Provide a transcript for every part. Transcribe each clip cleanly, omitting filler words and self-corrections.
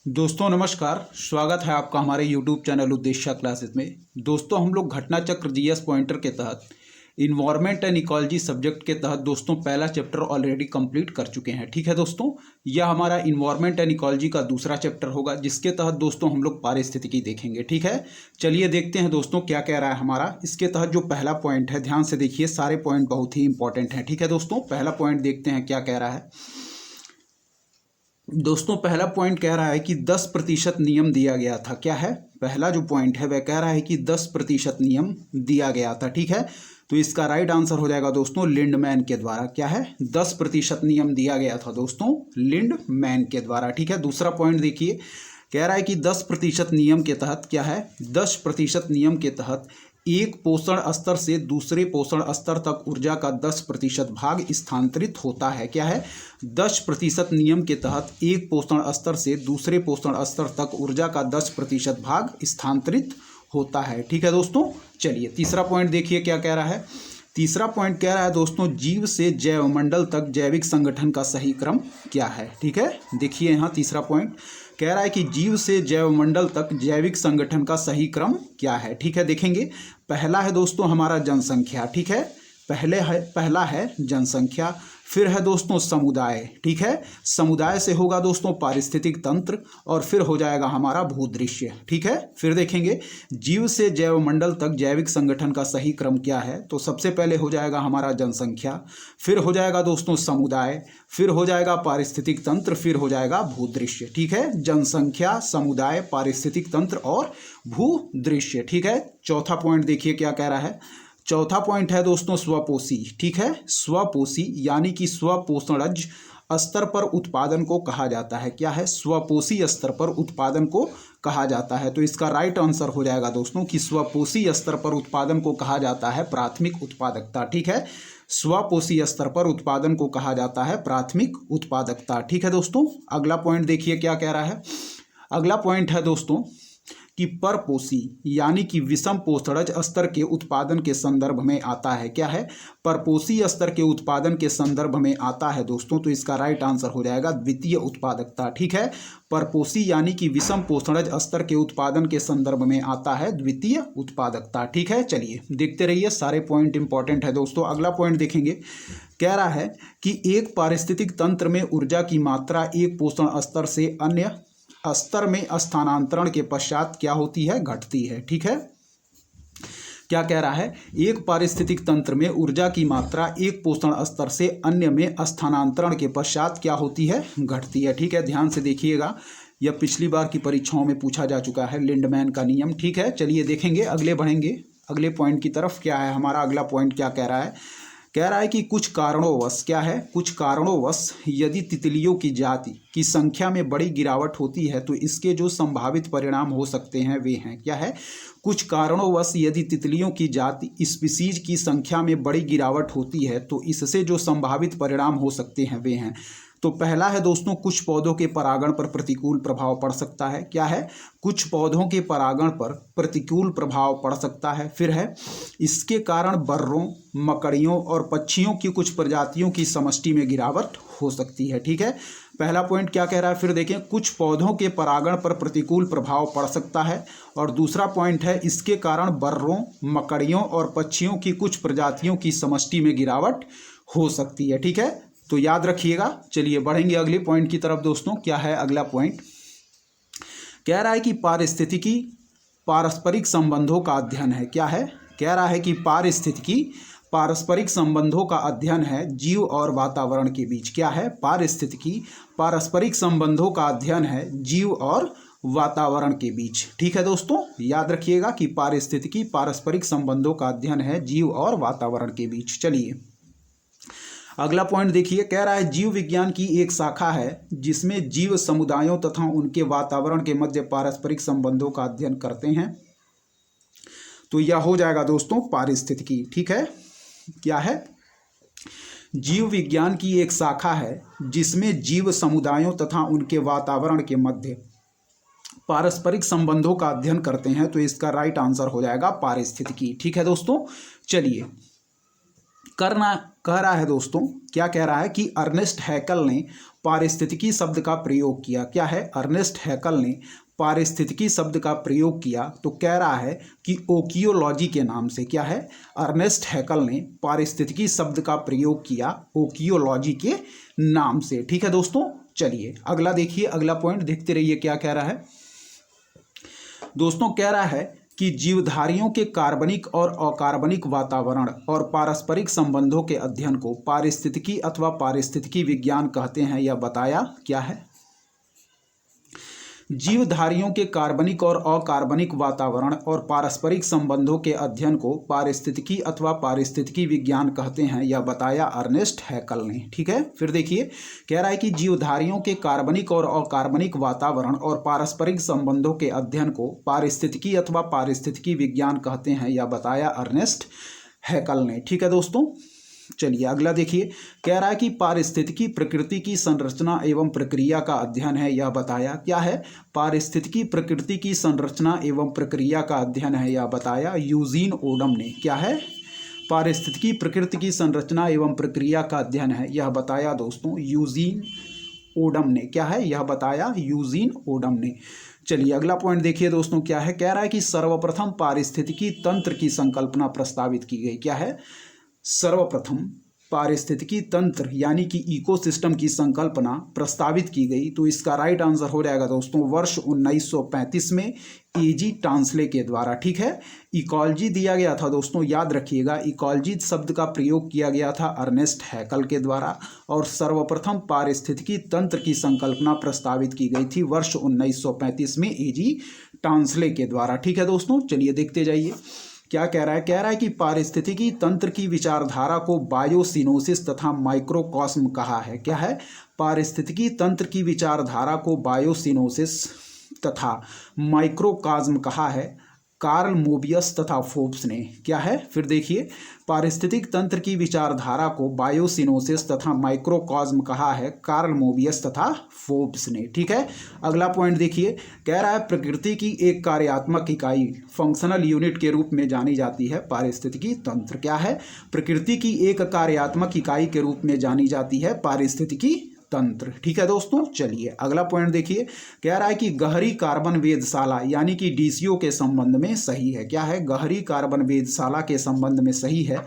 दोस्तों नमस्कार। स्वागत है आपका हमारे YouTube चैनल उद्देश्य क्लासेस में। दोस्तों हम लोग घटना चक्र जीएस पॉइंटर के तहत इन्वायरमेंट एंड इकोलॉजी सब्जेक्ट के तहत दोस्तों पहला चैप्टर ऑलरेडी कंप्लीट कर चुके हैं। ठीक है दोस्तों, यह हमारा इन्वायरमेंट एंड इकोलॉजी का दूसरा चैप्टर होगा जिसके तहत दोस्तों हम लोग पारिस्थितिकी देखेंगे। ठीक है, चलिए देखते हैं दोस्तों क्या कह रहा है हमारा। इसके तहत जो पहला पॉइंट है, ध्यान से देखिए, सारे पॉइंट बहुत ही इंपॉर्टेंट हैं। ठीक है दोस्तों, पहला पॉइंट देखते हैं क्या कह रहा है। दोस्तों पहला पॉइंट कह रहा है कि 10% नियम दिया गया था। क्या है पहला जो पॉइंट है वह कह रहा है कि 10% नियम दिया गया था। ठीक है, तो इसका राइट आंसर हो जाएगा दोस्तों लिंडमैन के द्वारा। क्या है, 10% नियम दिया गया था दोस्तों लिंडमैन के द्वारा। ठीक है, दूसरा पॉइंट देखिए, कह रहा है कि 10% नियम के तहत क्या है, 10% नियम के तहत एक पोषण स्तर से दूसरे पोषण स्तर तक ऊर्जा का 10% भाग स्थानांतरित होता है। क्या है, 10% नियम के तहत एक पोषण स्तर से दूसरे पोषण स्तर तक ऊर्जा का 10% भाग स्थानांतरित होता है। ठीक है दोस्तों, चलिए तीसरा पॉइंट देखिए क्या कह रहा है। तीसरा पॉइंट कह रहा है दोस्तों, जीव से जैवमंडल तक जैविक संगठन का सही क्रम क्या है। ठीक है, देखिए यहाँ तीसरा पॉइंट कह रहा है कि जीव से जैवमंडल तक जैविक संगठन का सही क्रम क्या है। ठीक है, देखेंगे पहला है दोस्तों हमारा जनसंख्या। ठीक है, पहला है जनसंख्या, फिर है दोस्तों समुदाय। ठीक है, समुदाय से होगा दोस्तों पारिस्थितिक तंत्र और फिर हो जाएगा हमारा भूदृश्य। ठीक है, फिर देखेंगे जीव से जैवमंडल तक जैविक संगठन का सही क्रम क्या है। तो सबसे पहले हो जाएगा हमारा जनसंख्या, फिर हो जाएगा दोस्तों समुदाय, फिर हो जाएगा पारिस्थितिक तंत्र, फिर हो जाएगा भूदृश्य। ठीक है, जनसंख्या, समुदाय, पारिस्थितिक तंत्र और भूदृश्य। ठीक है, चौथा पॉइंट देखिए क्या कह रहा है। चौथा पॉइंट है दोस्तों स्वपोषी। ठीक है, स्वपोषी यानी कि स्वपोषणज स्तर पर उत्पादन को कहा जाता है। क्या है, स्वपोषी स्तर पर उत्पादन को कहा जाता है। तो इसका राइट आंसर हो जाएगा दोस्तों कि स्वपोषी स्तर पर उत्पादन को कहा जाता है प्राथमिक उत्पादकता। ठीक है, स्वपोषी स्तर पर उत्पादन को कहा जाता है प्राथमिक उत्पादकता। ठीक है दोस्तों, अगला पॉइंट देखिए क्या कह रहा है। अगला पॉइंट है दोस्तों कि परपोषी यानी कि विषम पोषणज स्तर के उत्पादन के संदर्भ में आता है। क्या है, परपोषी स्तर के उत्पादन के संदर्भ में आता है दोस्तों। तो इसका राइट आंसर हो जाएगा द्वितीय उत्पादकता। ठीक है, परपोषी यानी कि विषम पोषणज स्तर के उत्पादन के संदर्भ में आता है द्वितीय उत्पादकता। ठीक है, चलिए देखते रहिए, सारे पॉइंट इंपॉर्टेंट है दोस्तों। अगला पॉइंट देखेंगे, कह रहा है कि एक पारिस्थितिक तंत्र में ऊर्जा की मात्रा एक पोषण स्तर से अन्य स्तर में स्थानांतरण के पश्चात क्या होती है, घटती है। ठीक है, क्या कह रहा है, एक पारिस्थितिक तंत्र में ऊर्जा की मात्रा एक पोषण स्तर से अन्य में स्थानांतरण के पश्चात क्या होती है, घटती है। ठीक है, ध्यान से देखिएगा, यह पिछली बार की परीक्षाओं में पूछा जा चुका है, लिंडमैन का नियम। ठीक है, चलिए देखेंगे, अगले बढ़ेंगे अगले पॉइंट की तरफ। क्या है हमारा अगला पॉइंट, क्या कह रहा है। कह रहा है कि कुछ कारणोंवश, क्या है, कुछ कारणोंवश यदि तितलियों की जाति की संख्या में बड़ी गिरावट होती है तो इसके जो संभावित परिणाम हो सकते हैं वे हैं। क्या है, कुछ कारणोंवश यदि तितलियों की जाति स्पीसीज की संख्या में बड़ी गिरावट होती है तो इससे जो संभावित परिणाम हो सकते हैं वे हैं। तो पहला है दोस्तों, कुछ पौधों के परागण पर प्रतिकूल प्रभाव पड़ सकता है। क्या है, कुछ पौधों के परागण पर प्रतिकूल प्रभाव पड़ सकता है। फिर है, इसके कारण बर्रों, मकड़ियों और पक्षियों की कुछ प्रजातियों की समष्टि में गिरावट हो सकती है। ठीक है, पहला पॉइंट क्या कह रहा है, फिर देखें, कुछ पौधों के परागण पर प्रतिकूल प्रभाव पड़ सकता है। और दूसरा पॉइंट है, इसके कारण बर्रों, मकड़ियों और पक्षियों की कुछ प्रजातियों की समष्टि में गिरावट हो सकती है। ठीक है, तो याद रखिएगा। चलिए बढ़ेंगे अगले पॉइंट की तरफ दोस्तों। क्या है अगला पॉइंट, कह रहा है कि पारिस्थितिकी पारस्परिक संबंधों का अध्ययन है। क्या है, कह रहा है कि पारिस्थितिकी पारस्परिक संबंधों का अध्ययन है जीव और वातावरण के बीच। क्या है, पारिस्थितिकी पारस्परिक संबंधों का अध्ययन है जीव और वातावरण के बीच। ठीक है दोस्तों, याद रखिएगा कि पारिस्थितिकी पारस्परिक संबंधों का अध्ययन है जीव और वातावरण के बीच। चलिए अगला पॉइंट देखिए, कह रहा है जीव विज्ञान की एक शाखा है जिसमें जीव समुदायों तथा उनके वातावरण के मध्य पारस्परिक संबंधों का अध्ययन करते हैं। तो यह हो जाएगा दोस्तों पारिस्थितिकी। ठीक है, क्या है, जीव विज्ञान की एक शाखा है जिसमें जीव समुदायों तथा उनके वातावरण के मध्य पारस्परिक संबंधों का अध्ययन करते हैं। तो इसका राइट आंसर हो जाएगा पारिस्थितिकी। ठीक है दोस्तों, चलिए कह रहा है दोस्तों, क्या कह रहा है कि अर्नेस्ट हैकल ने पारिस्थितिकी शब्द का प्रयोग किया। क्या है? अर्नेस्ट हैकल ने पारिस्थितिकी शब्द का प्रयोग किया। तो कह रहा है कि ओकियोलॉजी के नाम से। क्या है? अर्नेस्ट हैकल ने पारिस्थितिकी शब्द का प्रयोग किया ओकियोलॉजी के नाम से। ठीक है दोस्तों, चलिए अगला देखिए, अगला पॉइंट देखते रहिए क्या कह रहा है दोस्तों। कह रहा है कि जीवधारियों के कार्बनिक और अकार्बनिक वातावरण और पारस्परिक संबंधों के अध्ययन को पारिस्थितिकी अथवा पारिस्थितिकी विज्ञान कहते हैं, यह बताया। क्या है? जीवधारियों के कार्बनिक और अकार्बनिक वातावरण और पारस्परिक संबंधों के अध्ययन को पारिस्थितिकी अथवा पारिस्थितिकी विज्ञान कहते हैं, यह बताया अर्नेस्ट हैकल ने। ठीक है, फिर देखिए, कह रहा है कि जीवधारियों के कार्बनिक और अकार्बनिक वातावरण और पारस्परिक संबंधों के अध्ययन को पारिस्थितिकी अथवा पारिस्थितिकी विज्ञान कहते हैं, यह बताया अर्नेस्ट हैकल ने। ठीक है दोस्तों, चलिए अगला देखिए। कह रहा है कि पारिस्थितिकी प्रकृति की संरचना एवं प्रक्रिया का अध्ययन है, यह बताया। क्या है? पारिस्थितिकी प्रकृति की संरचना एवं प्रक्रिया का अध्ययन है, यह बताया यूजीन ओडम ने। क्या है? पारिस्थितिकी प्रकृति की संरचना एवं प्रक्रिया का अध्ययन है, यह बताया दोस्तों यूजीन ओडम ने। क्या है? यह बताया यूजीन ओडम ने। चलिए अगला पॉइंट देखिए दोस्तों, क्या है? कह रहा है कि सर्वप्रथम पारिस्थितिकी तंत्र की संकल्पना प्रस्तावित की गई। क्या है? सर्वप्रथम पारिस्थितिकी तंत्र यानी कि इकोसिस्टम की संकल्पना प्रस्तावित की गई। तो इसका राइट आंसर हो जाएगा दोस्तों वर्ष 1935 में एजी टांसले के द्वारा। ठीक है, इकोलॉजी दिया गया था दोस्तों, याद रखिएगा इकोलॉजी शब्द का प्रयोग किया गया था अर्नेस्ट हैकल के द्वारा, और सर्वप्रथम पारिस्थितिकी तंत्र की संकल्पना प्रस्तावित की गई थी वर्ष 1935 में एजी टांसले के द्वारा। ठीक है दोस्तों, चलिए देखते जाइए क्या कह रहा है। कह रहा है कि पारिस्थितिकी तंत्र की विचारधारा को बायोसिनोसिस तथा माइक्रोकॉस्म कहा है। क्या है? पारिस्थितिकी तंत्र की विचारधारा को बायोसिनोसिस तथा माइक्रोकॉस्म कहा है कार्ल मोबियस तथा फोर्ब्स ने। क्या है? फिर देखिए, पारिस्थितिक तंत्र की विचारधारा को बायोसिनोसिस तथा माइक्रोकॉस्म कहा है कार्ल मोबियस तथा फोर्ब्स ने। ठीक है, अगला पॉइंट देखिए। कह रहा है प्रकृति की एक कार्यात्मक इकाई फंक्शनल यूनिट के रूप में जानी जाती है पारिस्थितिकी तंत्र। क्या है? प्रकृति की एक कार्यात्मक इकाई के रूप में जानी जाती है पारिस्थितिकी तंत्र। ठीक है दोस्तों, चलिए अगला पॉइंट देखिए। कह रहा है कि गहरी कार्बन वेधशाला यानी कि डीसीओ के संबंध में सही है। क्या है? गहरी कार्बन वेधशाला के संबंध में सही है।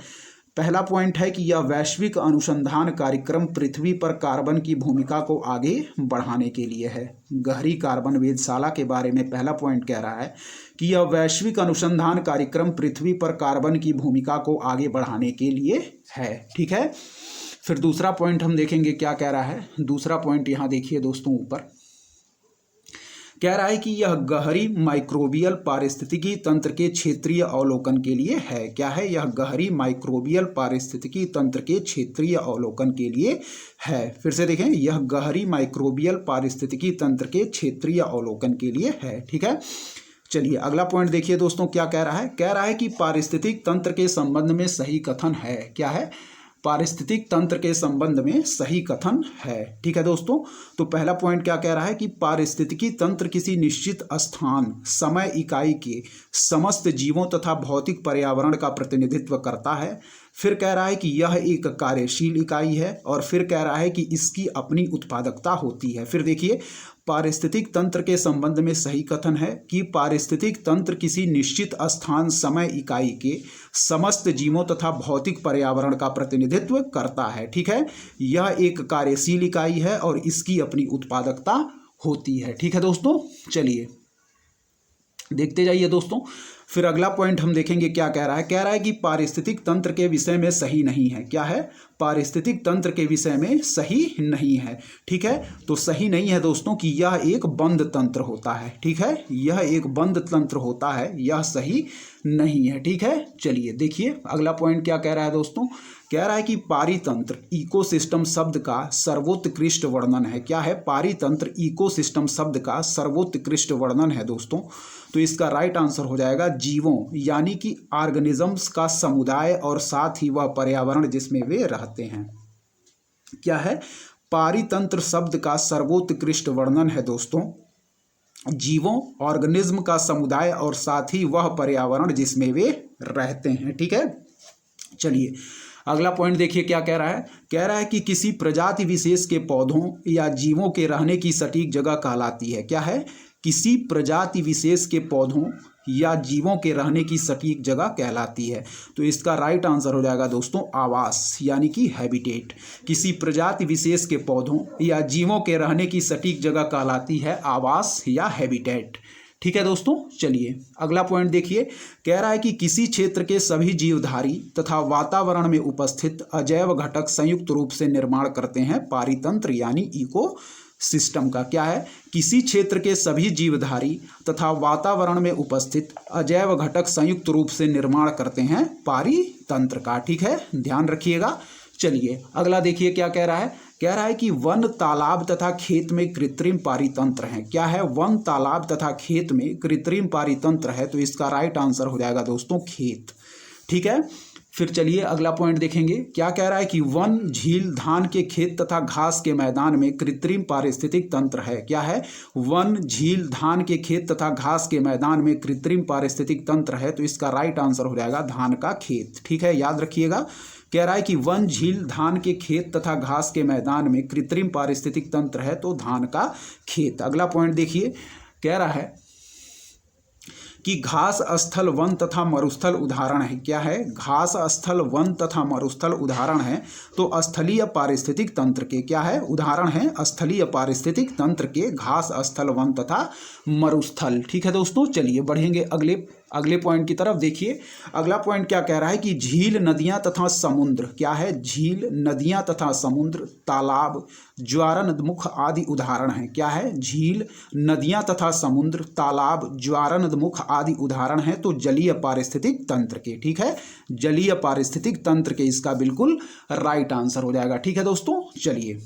पहला पॉइंट है कि यह वैश्विक अनुसंधान कार्यक्रम पृथ्वी पर कार्बन की भूमिका को आगे बढ़ाने के लिए है। गहरी कार्बन वेधशाला के बारे में पहला पॉइंट कह रहा है कि यह वैश्विक अनुसंधान कार्यक्रम पृथ्वी पर कार्बन की भूमिका को आगे बढ़ाने के लिए है। ठीक है, फिर दूसरा पॉइंट हम देखेंगे क्या कह रहा है। दूसरा पॉइंट यहाँ देखिए दोस्तों, ऊपर कह रहा है कि यह गहरी माइक्रोबियल पारिस्थितिकी तंत्र के क्षेत्रीय अवलोकन के लिए है। क्या है? यह गहरी माइक्रोबियल पारिस्थितिकी तंत्र के क्षेत्रीय अवलोकन के लिए है। फिर से देखें, यह गहरी माइक्रोबियल पारिस्थितिकी तंत्र के क्षेत्रीय अवलोकन के लिए है। ठीक है, चलिए अगला पॉइंट देखिए दोस्तों, क्या कह रहा है। कह रहा है कि पारिस्थितिक तंत्र के संबंध में सही कथन है। क्या है? पारिस्थितिक तंत्र के संबंध में सही कथन है। ठीक है दोस्तों, तो पहला पॉइंट क्या कह रहा है कि पारिस्थितिकी तंत्र किसी निश्चित स्थान समय इकाई के समस्त जीवों तथा भौतिक पर्यावरण का प्रतिनिधित्व करता है। फिर कह रहा है कि यह एक कार्यशील इकाई है, और फिर कह रहा है कि इसकी अपनी उत्पादकता होती है। फिर देखिए, पारिस्थितिक तंत्र के संबंध में सही कथन है कि पारिस्थितिक तंत्र किसी निश्चित स्थान समय इकाई के समस्त जीवों तथा भौतिक पर्यावरण का प्रतिनिधित्व करता है। ठीक है, यह एक कार्यशील इकाई है और इसकी अपनी उत्पादकता होती है। ठीक है दोस्तों, चलिए देखते जाइए दोस्तों। फिर अगला पॉइंट हम देखेंगे क्या कह रहा है। कह रहा है कि पारिस्थितिक तंत्र के विषय में सही नहीं है। क्या है? पारिस्थितिक तंत्र के विषय में सही नहीं है। ठीक है, तो सही नहीं है दोस्तों कि यह एक बंद तंत्र होता है। ठीक है, यह एक बंद तंत्र होता है, यह सही नहीं है। ठीक है, चलिए देखिए अगला पॉइंट क्या कह रहा है दोस्तों। कह रहा है कि पारितंत्र इकोसिस्टम शब्द का सर्वोत्कृष्ट वर्णन है। क्या है? पारितंत्र इकोसिस्टम शब्द का सर्वोत्कृष्ट वर्णन है दोस्तों। तो इसका राइट आंसर हो जाएगा जीवों यानी कि ऑर्गेनिजम्स का समुदाय और साथ ही वह पर्यावरण जिसमें वे रहते हैं। क्या है? पारितंत्र शब्द का सर्वोत्कृष्ट वर्णन है दोस्तों जीवों, ऑर्गेनिज्म का समुदाय और साथ ही वह पर्यावरण जिसमें वे रहते हैं। ठीक है, चलिए अगला पॉइंट देखिए क्या कह रहा है कि किसी प्रजाति विशेष के पौधों या जीवों के रहने की सटीक जगह कहलाती है। क्या है? किसी प्रजाति विशेष के पौधों या जीवों के रहने की सटीक जगह कहलाती है। तो इसका राइट आंसर हो जाएगा दोस्तों आवास, यानी कि हैबिटेट। किसी प्रजाति विशेष के पौधों या जीवों के रहने की सटीक जगह कहलाती है आवास या हैबिटेट। ठीक है दोस्तों, चलिए अगला पॉइंट देखिए। कह रहा है कि किसी क्षेत्र के सभी जीवधारी तथा वातावरण में उपस्थित अजैव घटक संयुक्त रूप से निर्माण करते हैं पारितंत्र यानी इको सिस्टम का। क्या है? किसी क्षेत्र के सभी जीवधारी तथा वातावरण में उपस्थित अजैव घटक संयुक्त रूप से निर्माण करते हैं पारितंत्र का। ठीक है, ध्यान रखिएगा। चलिए अगला देखिए क्या कह रहा है कि वन, तालाब तथा खेत में कृत्रिम पारितंत्र हैं। क्या है? वन, तालाब तथा खेत में कृत्रिम पारितंत्र है। तो इसका राइट आंसर हो जाएगा दोस्तों खेत। ठीक है, फिर चलिए अगला पॉइंट देखेंगे। क्या कह रहा है कि वन, झील, धान के खेत तथा घास के मैदान में कृत्रिम पारिस्थितिक तंत्र है। क्या है? वन, झील, धान के खेत तथा घास के मैदान में कृत्रिम पारिस्थितिक तंत्र है। तो इसका राइट आंसर हो जाएगा धान का खेत। ठीक है, याद रखिएगा। कह रहा है कि वन, झील, धान के खेत तथा घास के मैदान में कृत्रिम पारिस्थितिक तंत्र है। तो धान का खेत। अगला पॉइंट देखिए, कह रहा है कि घास स्थल, वन तथा मरुस्थल उदाहरण है। क्या है? घास स्थल, वन तथा मरुस्थल उदाहरण है। तो स्थलीय पारिस्थितिक तंत्र के क्या है? उदाहरण है स्थलीय पारिस्थितिक तंत्र के घास स्थल, वन तथा मरुस्थल। ठीक है दोस्तों, चलिए बढ़ेंगे अगले पॉइंट की तरफ। देखिए अगला पॉइंट क्या कह रहा है कि झील, नदियां तथा समुद्र। क्या है? झील, नदियां तथा समुद्र, तालाब, ज्वारनदमुख आदि उदाहरण हैं। क्या है? झील, नदियां तथा समुद्र, तालाब, ज्वारनदमुख आदि उदाहरण हैं। तो जलीय पारिस्थितिक तंत्र के। ठीक है, जलीय पारिस्थितिक तंत्र के इसका बिल्कुल राइट आंसर हो जाएगा। ठीक है दोस्तों, चलिए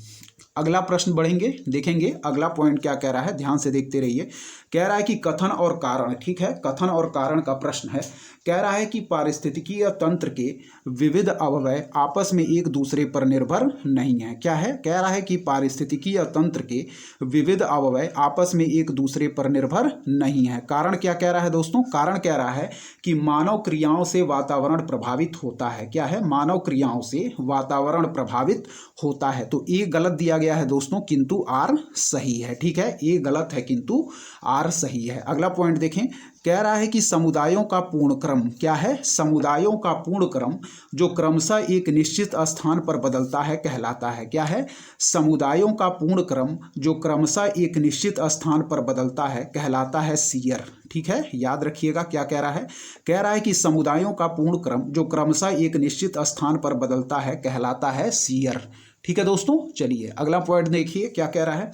अगला प्रश्न बढ़ेंगे, देखेंगे अगला पॉइंट क्या कह रहा है, ध्यान से देखते रहिए। कह रहा है कि कथन और कारण। ठीक है, कथन और कारण का प्रश्न है। कह रहा है कि पारिस्थितिकीय तंत्र के विविध अवयव आपस में एक दूसरे पर निर्भर नहीं है। क्या है? कह रहा है कि पारिस्थितिकीय तंत्र के विविध अवयव आपस में एक दूसरे पर निर्भर नहीं है। कारण क्या कह रहा है दोस्तों? कारण कह रहा है कि मानव क्रियाओं से वातावरण प्रभावित होता है। क्या है? मानव क्रियाओं से वातावरण प्रभावित होता है। तो ए गलत दिया गया है दोस्तों, किंतु आर सही है। ठीक है, ए गलत है किंतु आर सही है। अगला पॉइंट देखें। कह रहा है कि समुदायों का पूर्ण क्रम। क्या है? समुदायों का पूर्ण क्रम जो क्रमशः एक निश्चित स्थान पर बदलता है कहलाता है। क्या है? समुदायों का पूर्ण क्रम जो क्रमशः एक निश्चित स्थान पर बदलता है कहलाता है सीयर। ठीक है, याद रखिएगा क्या कह रहा है। कह रहा है कि समुदायों का पूर्ण क्रम जो क्रमशः एक निश्चित स्थान पर बदलता है कहलाता है सीयर। ठीक है दोस्तों, चलिए अगला पॉइंट देखिए क्या कह रहा है।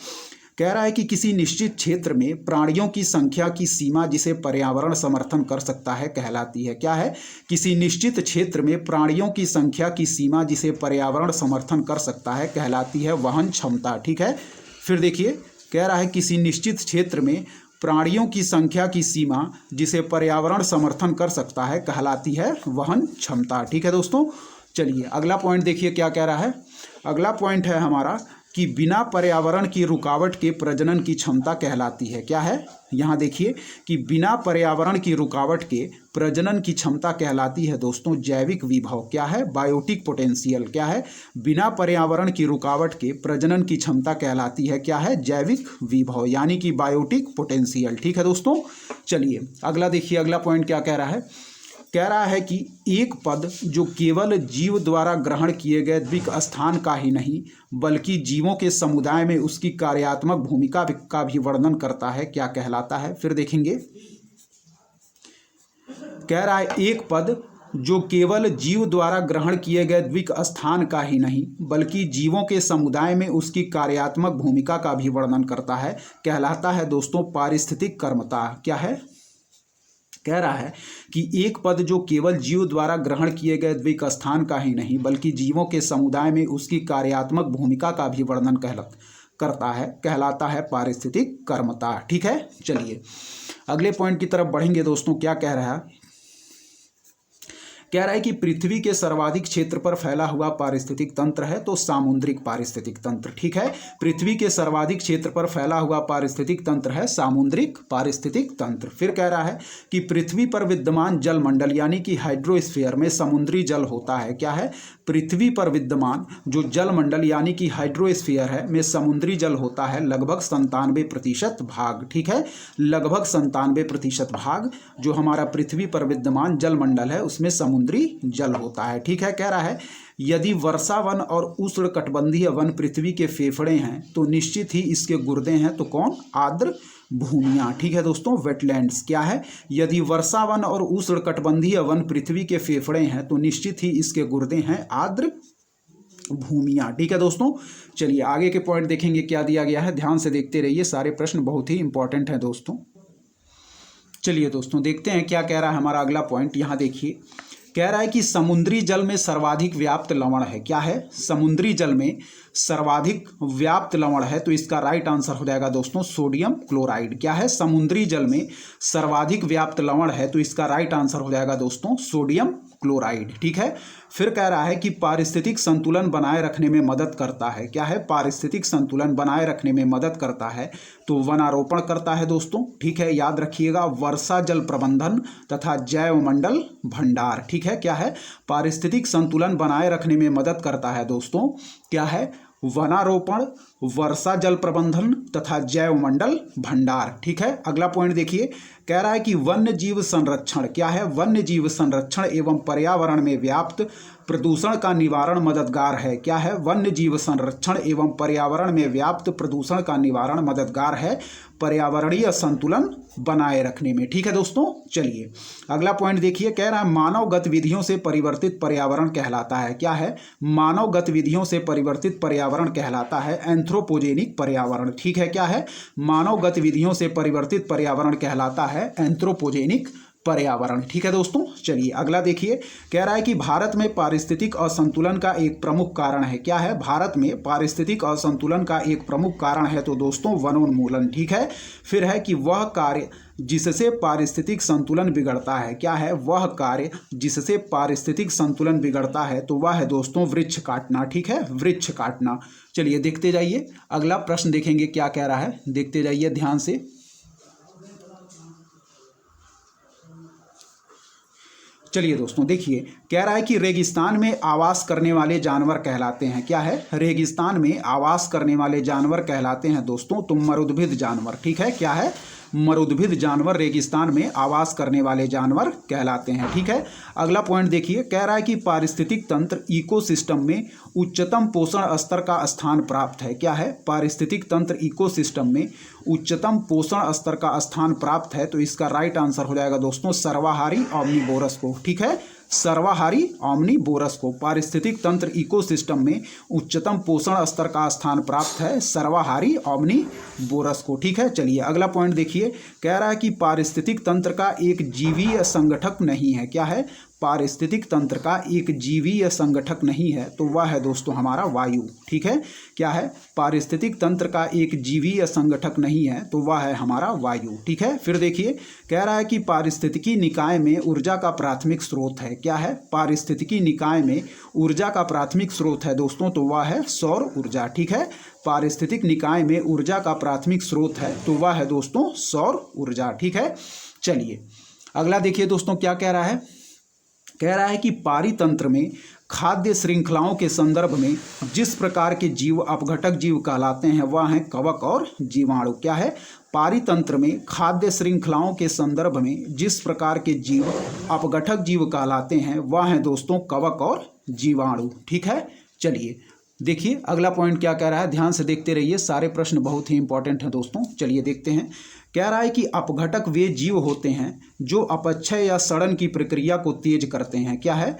कह रहा है कि किसी निश्चित क्षेत्र में प्राणियों की संख्या की सीमा जिसे पर्यावरण समर्थन कर सकता है कहलाती है। क्या है? किसी निश्चित क्षेत्र में प्राणियों की संख्या की सीमा जिसे पर्यावरण समर्थन कर सकता है कहलाती है वहन क्षमता। ठीक है, फिर देखिए कह रहा है किसी निश्चित क्षेत्र में प्राणियों की संख्या की सीमा जिसे पर्यावरण समर्थन कर सकता है कहलाती है वहन क्षमता। ठीक है दोस्तों, चलिए अगला पॉइंट देखिए क्या कह रहा है। अगला पॉइंट है हमारा कि बिना पर्यावरण की रुकावट के प्रजनन की क्षमता कहलाती है। क्या है? यहाँ देखिए कि बिना पर्यावरण की रुकावट के प्रजनन की क्षमता कहलाती है दोस्तों जैविक विभव। क्या है? Biotic potential. क्या है? बिना पर्यावरण की रुकावट के प्रजनन की क्षमता कहलाती है क्या है? जैविक विभव, यानी कि बायोटिक पोटेंशियल। ठीक है दोस्तों, चलिए अगला देखिए अगला पॉइंट क्या कह रहा है। कह रहा है कि एक पद जो केवल जीव द्वारा ग्रहण किए गए द्विक स्थान का ही नहीं बल्कि जीवों के समुदाय में उसकी कार्यात्मक भूमिका का भी वर्णन करता है क्या कहलाता है? फिर देखेंगे। कह रहा है एक पद जो केवल जीव द्वारा ग्रहण किए गए द्विक स्थान का ही नहीं बल्कि जीवों के समुदाय में उसकी कार्यात्मक भूमिका का भी वर्णन करता है कहलाता है दोस्तों पारिस्थितिक कर्मता। क्या है? कह रहा है कि एक पद जो केवल जीव द्वारा ग्रहण किए गए द्विक स्थान का ही नहीं बल्कि जीवों के समुदाय में उसकी कार्यात्मक भूमिका का भी वर्णन करता है कहलाता है पारिस्थितिक कर्मता। ठीक है, चलिए अगले पॉइंट की तरफ बढ़ेंगे दोस्तों। क्या कह रहा है? कह रहा है कि पृथ्वी के सर्वाधिक क्षेत्र पर फैला हुआ पारिस्थितिक तंत्र है तो सामुद्रिक पारिस्थितिक तंत्र। ठीक है, पृथ्वी के सर्वाधिक क्षेत्र पर फैला हुआ पारिस्थितिक तंत्र है सामुद्रिक पारिस्थितिक तंत्र। फिर कह रहा है कि पृथ्वी पर विद्यमान जलमंडल यानी कि हाइड्रोस्फीयर में समुद्री जल होता है। क्या है, पृथ्वी पर विद्यमान जो जलमंडल यानी कि हाइड्रोस्फीयर है में समुद्री जल होता है लगभग 97% भाग। ठीक है, लगभग 97% भाग जो हमारा पृथ्वी पर विद्यमान जलमंडल है उसमें समुद्री जल होता है। ठीक है, कह रहा है यदि वर्षा वन और उष्णकटिबंधीय वन पृथ्वी के फेफड़े हैं तो निश्चित ही इसके गुर्दे हैं तो कौन, आर्द्र भूमियाँ। ठीक है दोस्तों, वेटलैंड्स। क्या है, यदि वर्षा वन और उष्णकटिबंधीय वन पृथ्वी के फेफड़े हैं तो निश्चित ही इसके गुर्दे हैं आर्द्र भूमियाँ। ठीक है दोस्तों, चलिए आगे के पॉइंट देखेंगे क्या दिया गया है, ध्यान से देखते रहिए, सारे प्रश्न बहुत ही इंपॉर्टेंट हैं दोस्तों। चलिए दोस्तों देखते हैं क्या कह रहा है हमारा अगला पॉइंट। यहाँ देखिए, कह रहा है कि समुद्री जल में सर्वाधिक व्याप्त लवण है। क्या है, समुद्री जल में सर्वाधिक व्याप्त लवण है तो इसका राइट आंसर हो जाएगा दोस्तों सोडियम क्लोराइड। क्या है, समुद्री जल में सर्वाधिक व्याप्त लवण है तो इसका राइट आंसर हो जाएगा दोस्तों सोडियम क्लोराइड। ठीक है, फिर कह रहा है कि पारिस्थितिक संतुलन बनाए रखने में मदद करता है। क्या है, पारिस्थितिक संतुलन बनाए रखने में मदद करता है तो वनारोपण करता है दोस्तों। ठीक है, याद रखिएगा, वर्षा जल प्रबंधन तथा जैव मंडल भंडार। ठीक है, क्या है, पारिस्थितिक संतुलन बनाए रखने में मदद करता है दोस्तों, क्या है, वनारोपण, वर्षा जल प्रबंधन तथा जैव मंडल भंडार। ठीक है, अगला पॉइंट देखिए, कह रहा है कि वन्य जीव संरक्षण। क्या है, वन्य जीव संरक्षण एवं पर्यावरण में व्याप्त प्रदूषण का निवारण मददगार है। क्या है, वन्य जीव संरक्षण एवं पर्यावरण में व्याप्त प्रदूषण का निवारण मददगार है पर्यावरणीय संतुलन बनाए रखने में। ठीक है दोस्तों, चलिए अगला पॉइंट देखिए, कह रहा है मानव गतिविधियों से परिवर्तित पर्यावरण कहलाता है। क्या है, मानव गतिविधियों से परिवर्तित पर्यावरण कहलाता है एंथ्रोपोजेनिक पर्यावरण। ठीक है, क्या है, मानव गतिविधियों से परिवर्तित पर्यावरण कहलाता है एंथ्रोपोजेनिक पर्यावरण। ठीक है दोस्तों, चलिए अगला देखिए, कह रहा है कि भारत में पारिस्थितिक असंतुलन का एक प्रमुख कारण है। क्या है, भारत में पारिस्थितिक असंतुलन का एक प्रमुख कारण है तो दोस्तों वनोन्मूलन। ठीक है, फिर है कि वह कार्य जिससे पारिस्थितिक संतुलन बिगड़ता है। क्या है, वह कार्य जिससे पारिस्थितिक संतुलन बिगड़ता है तो वह है दोस्तों वृक्ष काटना। ठीक है, वृक्ष काटना। चलिए देखते जाइए, अगला प्रश्न देखेंगे क्या कह रहा है, देखते जाइए ध्यान से। चलिए दोस्तों देखिए, कह रहा है कि रेगिस्तान में आवास करने वाले जानवर कहलाते हैं। क्या है, रेगिस्तान में आवास करने वाले जानवर कहलाते हैं दोस्तों तो मरुद्भिद जानवर। ठीक है, क्या है, मरुद्भिद जानवर रेगिस्तान में आवास करने वाले जानवर कहलाते हैं। ठीक है, अगला पॉइंट देखिए, कह रहा है कि पारिस्थितिक तंत्र इकोसिस्टम में उच्चतम पोषण स्तर का स्थान प्राप्त है। क्या है, पारिस्थितिक तंत्र इकोसिस्टम में उच्चतम पोषण स्तर का स्थान प्राप्त है तो इसका राइट आंसर हो जाएगा दोस्तों सर्वाहारी ओमनीवोरस को। ठीक है, सर्वाहारी ओमनीवोरस को पारिस्थितिक तंत्र इकोसिस्टम में उच्चतम पोषण स्तर का स्थान प्राप्त है सर्वाहारी ओमनीवोरस को। ठीक है, चलिए अगला पॉइंट देखिए, कह रहा है कि पारिस्थितिक तंत्र का एक जीवीय संगठक नहीं है। क्या है, पारिस्थितिक तंत्र का एक जीवीय संगठक नहीं है तो वह है दोस्तों हमारा वायु। ठीक है, क्या है, पारिस्थितिक तंत्र का एक जीवीय संगठक नहीं है तो वह है हमारा वायु। ठीक है, फिर देखिए, कह रहा है कि पारिस्थितिकी निकाय में ऊर्जा का प्राथमिक स्रोत है। क्या है, पारिस्थितिकी निकाय में ऊर्जा का प्राथमिक स्रोत है दोस्तों तो वह है सौर ऊर्जा। ठीक है, पारिस्थितिक निकाय में ऊर्जा का प्राथमिक स्रोत है तो वह है दोस्तों सौर ऊर्जा। ठीक है, चलिए अगला देखिए दोस्तों क्या कह रहा है, कह रहा है कि पारितंत्र में खाद्य श्रृंखलाओं के संदर्भ में जिस प्रकार के जीव अपघटक जीव कहलाते हैं वह हैं कवक और जीवाणु। क्या है, पारितंत्र में खाद्य श्रृंखलाओं के संदर्भ में जिस प्रकार के जीव अपघटक जीव कहलाते हैं वह हैं दोस्तों कवक और जीवाणु। ठीक है, चलिए देखिए अगला पॉइंट क्या कह रहा है, ध्यान से देखते रहिए, सारे प्रश्न बहुत ही इंपॉर्टेंट हैं दोस्तों। चलिए देखते हैं, कह रहा है कि अपघटक वे जीव होते हैं जो अपक्षय या सड़न की प्रक्रिया को तेज करते हैं। क्या है,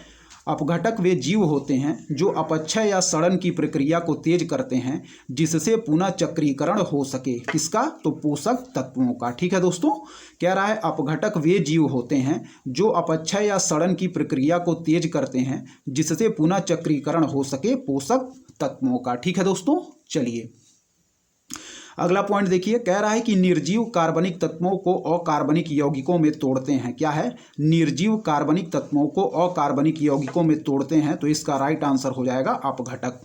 अपघटक वे जीव होते हैं जो अपक्षय या सड़न की प्रक्रिया को तेज करते हैं जिससे पुनः चक्रीकरण हो सके। किसका, तो पोषक तत्वों का। ठीक है दोस्तों, कह रहा है अपघटक वे जीव होते हैं जो अपक्षय या सड़न की प्रक्रिया को तेज करते हैं जिससे पुनः चक्रीकरण हो सके पोषक तत्वों का। ठीक है दोस्तों, चलिए अगला पॉइंट देखिए, कह रहा है कि निर्जीव कार्बनिक तत्वों को अकार्बनिक यौगिकों में तोड़ते हैं। क्या है? निर्जीव कार्बनिक तत्वों को अकार्बनिक यौगिकों में तोड़ते हैं, तो इसका राइट आंसर हो जाएगा अपघटक।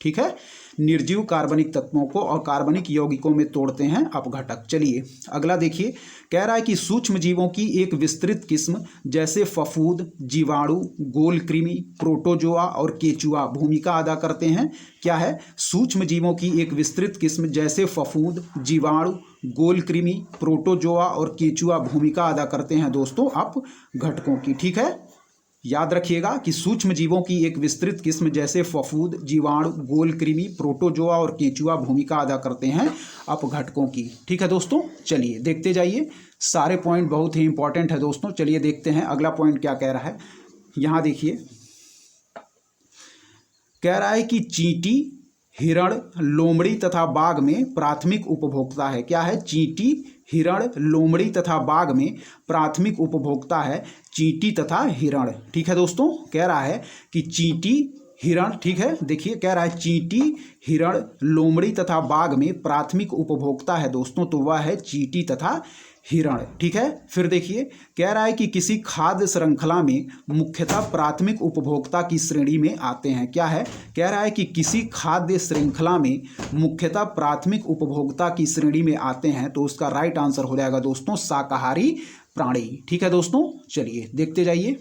ठीक है, निर्जीव कार्बनिक तत्वों को अकार्बनिक यौगिकों में तोड़ते हैं अपघटक। चलिए अगला देखिए, कह रहा है कि सूक्ष्म जीवों की एक विस्तृत किस्म जैसे फफूंद, जीवाणु, गोल कृमि, प्रोटोजोआ और केचुआ भूमिका अदा करते हैं। क्या है? सूक्ष्म जीवों की एक विस्तृत किस्म जैसे फफूंद, जीवाणु, गोल कृमि, प्रोटोजोआ और केचुआ भूमिका अदा करते हैं दोस्तों अपघटकों की। ठीक है, याद रखिएगा कि सूक्ष्म जीवों की एक विस्तृत किस्म जैसे फफूंद, जीवाणु, गोल कृमि, प्रोटोजोआ और केचुआ भूमिका अदा करते हैं अपघटकों की। ठीक है दोस्तों, चलिए देखते जाइए, सारे पॉइंट बहुत ही इंपॉर्टेंट है दोस्तों। चलिए देखते हैं अगला पॉइंट क्या कह रहा है। यहां देखिए, कह रहा है कि चींटी, हिरण, लोमड़ी तथा बाघ में प्राथमिक उपभोक्ता है। क्या है? चींटी, हिरण, लोमड़ी तथा बाघ में प्राथमिक उपभोक्ता है चींटी तथा हिरण। ठीक है दोस्तों, कह रहा है कि चींटी, हिरण, ठीक है, देखिए कह रहा है चींटी, हिरण, लोमड़ी तथा बाघ में प्राथमिक उपभोक्ता है दोस्तों, तो वह है चींटी तथा हिरण। ठीक है, फिर देखिए, कह रहा है कि किसी खाद्य श्रृंखला में मुख्यतः प्राथमिक उपभोक्ता की श्रेणी में आते हैं। क्या है? कह रहा है कि किसी खाद्य श्रृंखला में मुख्यतः प्राथमिक उपभोक्ता की श्रेणी में आते हैं, तो उसका राइट आंसर हो जाएगा दोस्तों शाकाहारी प्राणी। ठीक है दोस्तों, चलिए देखते जाइए।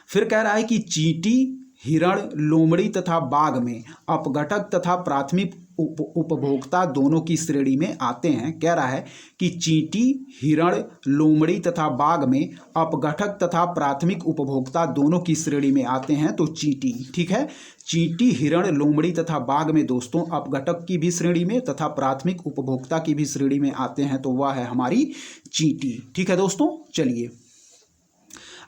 फिर कह रहा है कि चींटी, हिरण, लोमड़ी तथा बाघ में अपघटक तथा प्राथमिक उपभोक्ता दोनों की श्रेणी में आते हैं। कह रहा है कि चींटी, हिरण, लोमड़ी तथा बाघ में अपघटक तथा प्राथमिक उपभोक्ता दोनों की श्रेणी में आते हैं, तो चींटी। ठीक है, चींटी, हिरण, लोमड़ी तथा बाघ में दोस्तों अपघटक की भी श्रेणी में तथा प्राथमिक उपभोक्ता की भी श्रेणी में आते हैं, तो वह है हमारी चींटी। ठीक है दोस्तों, चलिए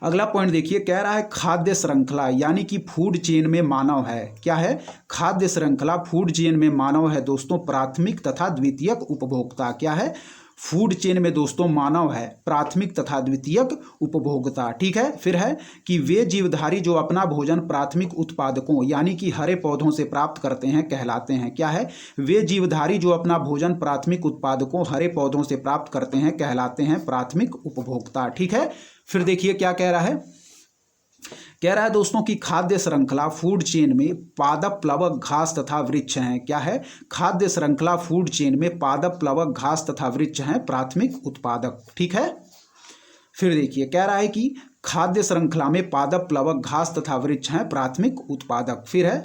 अगला पॉइंट देखिए, कह रहा है खाद्य श्रृंखला यानी कि फूड चेन में मानव है। क्या है? खाद्य श्रृंखला फूड चेन में मानव है दोस्तों प्राथमिक तथा द्वितीयक उपभोक्ता। क्या है? फूड चेन में दोस्तों मानव है प्राथमिक तथा द्वितीयक उपभोक्ता। ठीक है, फिर है कि वे जीवधारी जो अपना भोजन प्राथमिक उत्पादकों यानी कि हरे पौधों से प्राप्त करते हैं कहलाते हैं। क्या है? वे जीवधारी जो अपना भोजन प्राथमिक उत्पादकों हरे पौधों से प्राप्त करते हैं कहलाते हैं प्राथमिक उपभोक्ता। ठीक है, फिर देखिए क्या कह रहा है। कह रहा है दोस्तों कि खाद्य श्रृंखला फूड चेन में पादप, प्लवक, घास तथा वृक्ष हैं। क्या है? खाद्य श्रृंखला फूड चेन में पादप, प्लवक, घास तथा वृक्ष हैं प्राथमिक उत्पादक। ठीक है, फिर देखिए कह रहा है कि खाद्य श्रृंखला में पादप, प्लवक, घास तथा वृक्ष हैं प्राथमिक उत्पादक। फिर है,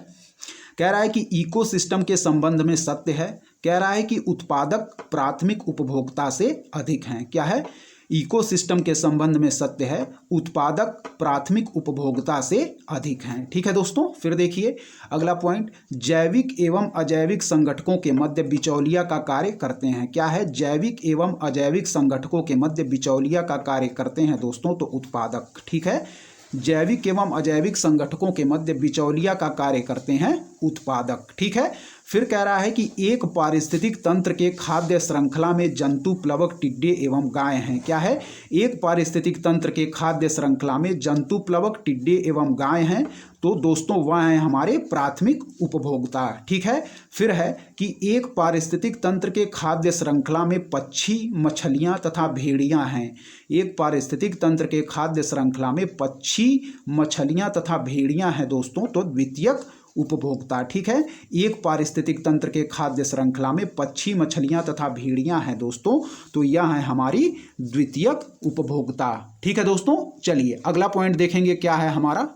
कह रहा है कि इकोसिस्टम के संबंध में सत्य है। कह रहा है कि उत्पादक प्राथमिक उपभोक्ता से अधिक हैं। क्या है? इकोसिस्टम के संबंध में सत्य है, उत्पादक प्राथमिक उपभोक्ता से अधिक हैं। ठीक है दोस्तों, फिर देखिए अगला पॉइंट, जैविक एवं अजैविक संगठकों के मध्य बिचौलिया का कार्य करते हैं। क्या है? जैविक एवं अजैविक संगठकों के मध्य बिचौलिया का कार्य करते हैं दोस्तों, तो उत्पादक। ठीक है, जैविक एवं अजैविक संगठकों के मध्य बिचौलिया का कार्य करते हैं उत्पादक। ठीक है, फिर कह रहा है कि एक पारिस्थितिक तंत्र के खाद्य श्रृंखला में जंतु, प्लवक, टिड्डे एवं गाय हैं। क्या है? एक पारिस्थितिक तंत्र के खाद्य श्रृंखला में जंतु, प्लवक, टिड्डे एवं गाय हैं, तो दोस्तों वह हैं हमारे प्राथमिक उपभोक्ता। ठीक है, फिर है कि एक पारिस्थितिक तंत्र के खाद्य श्रृंखला में पक्षी, मछलियां तथा भेड़ियां हैं। एक पारिस्थितिक तंत्र के खाद्य श्रृंखला में पक्षी, मछलियां तथा भेड़ियां हैं दोस्तों, तो द्वितीयक उपभोक्ता। ठीक है, एक पारिस्थितिक तंत्र के खाद्य श्रृंखला में पक्षी, मछलियां तथा भेड़ियां हैं दोस्तों, तो यह है हमारी द्वितीयक उपभोक्ता। ठीक है दोस्तों, चलिए अगला पॉइंट देखेंगे क्या है हमारा।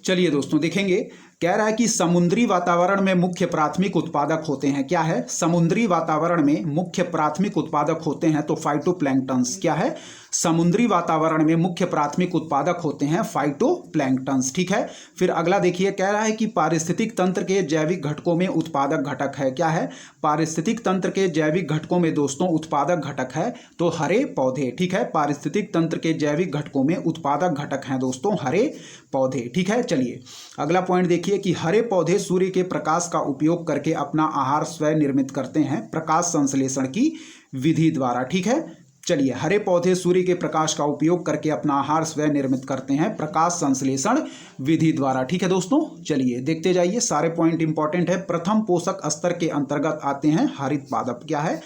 चलिए दोस्तों देखेंगे, कह रहा है कि समुद्री वातावरण में मुख्य प्राथमिक उत्पादक होते हैं। क्या है? समुद्री वातावरण में मुख्य प्राथमिक उत्पादक होते हैं, तो फाइटोप्लैंक्टन्स। क्या है? समुद्री वातावरण में मुख्य प्राथमिक उत्पादक होते हैं फाइटोप्लैंक्टन्स। ठीक है, फिर अगला देखिए, कह रहा है कि पारिस्थितिक तंत्र के जैविक घटकों में उत्पादक घटक है। क्या है? पारिस्थितिक तंत्र के जैविक घटकों में दोस्तों उत्पादक घटक है तो हरे पौधे। ठीक है, पारिस्थितिक तंत्र के जैविक घटकों में उत्पादक घटक हैं दोस्तों हरे पौधे। ठीक है, चलिए अगला पॉइंट देखिए कि हरे पौधे सूर्य के प्रकाश का उपयोग करके अपना आहार स्वयं निर्मित करते हैं प्रकाश संश्लेषण की विधि द्वारा। ठीक है, चलिए, हरे पौधे सूर्य के प्रकाश का उपयोग करके अपना आहार स्वयं निर्मित करते हैं प्रकाश संश्लेषण विधि द्वारा। ठीक है दोस्तों, चलिए देखते जाइए, सारे पॉइंट इंपॉर्टेंट है। प्रथम पोषक स्तर के अंतर्गत आते हैं हरित पादप। क्या है?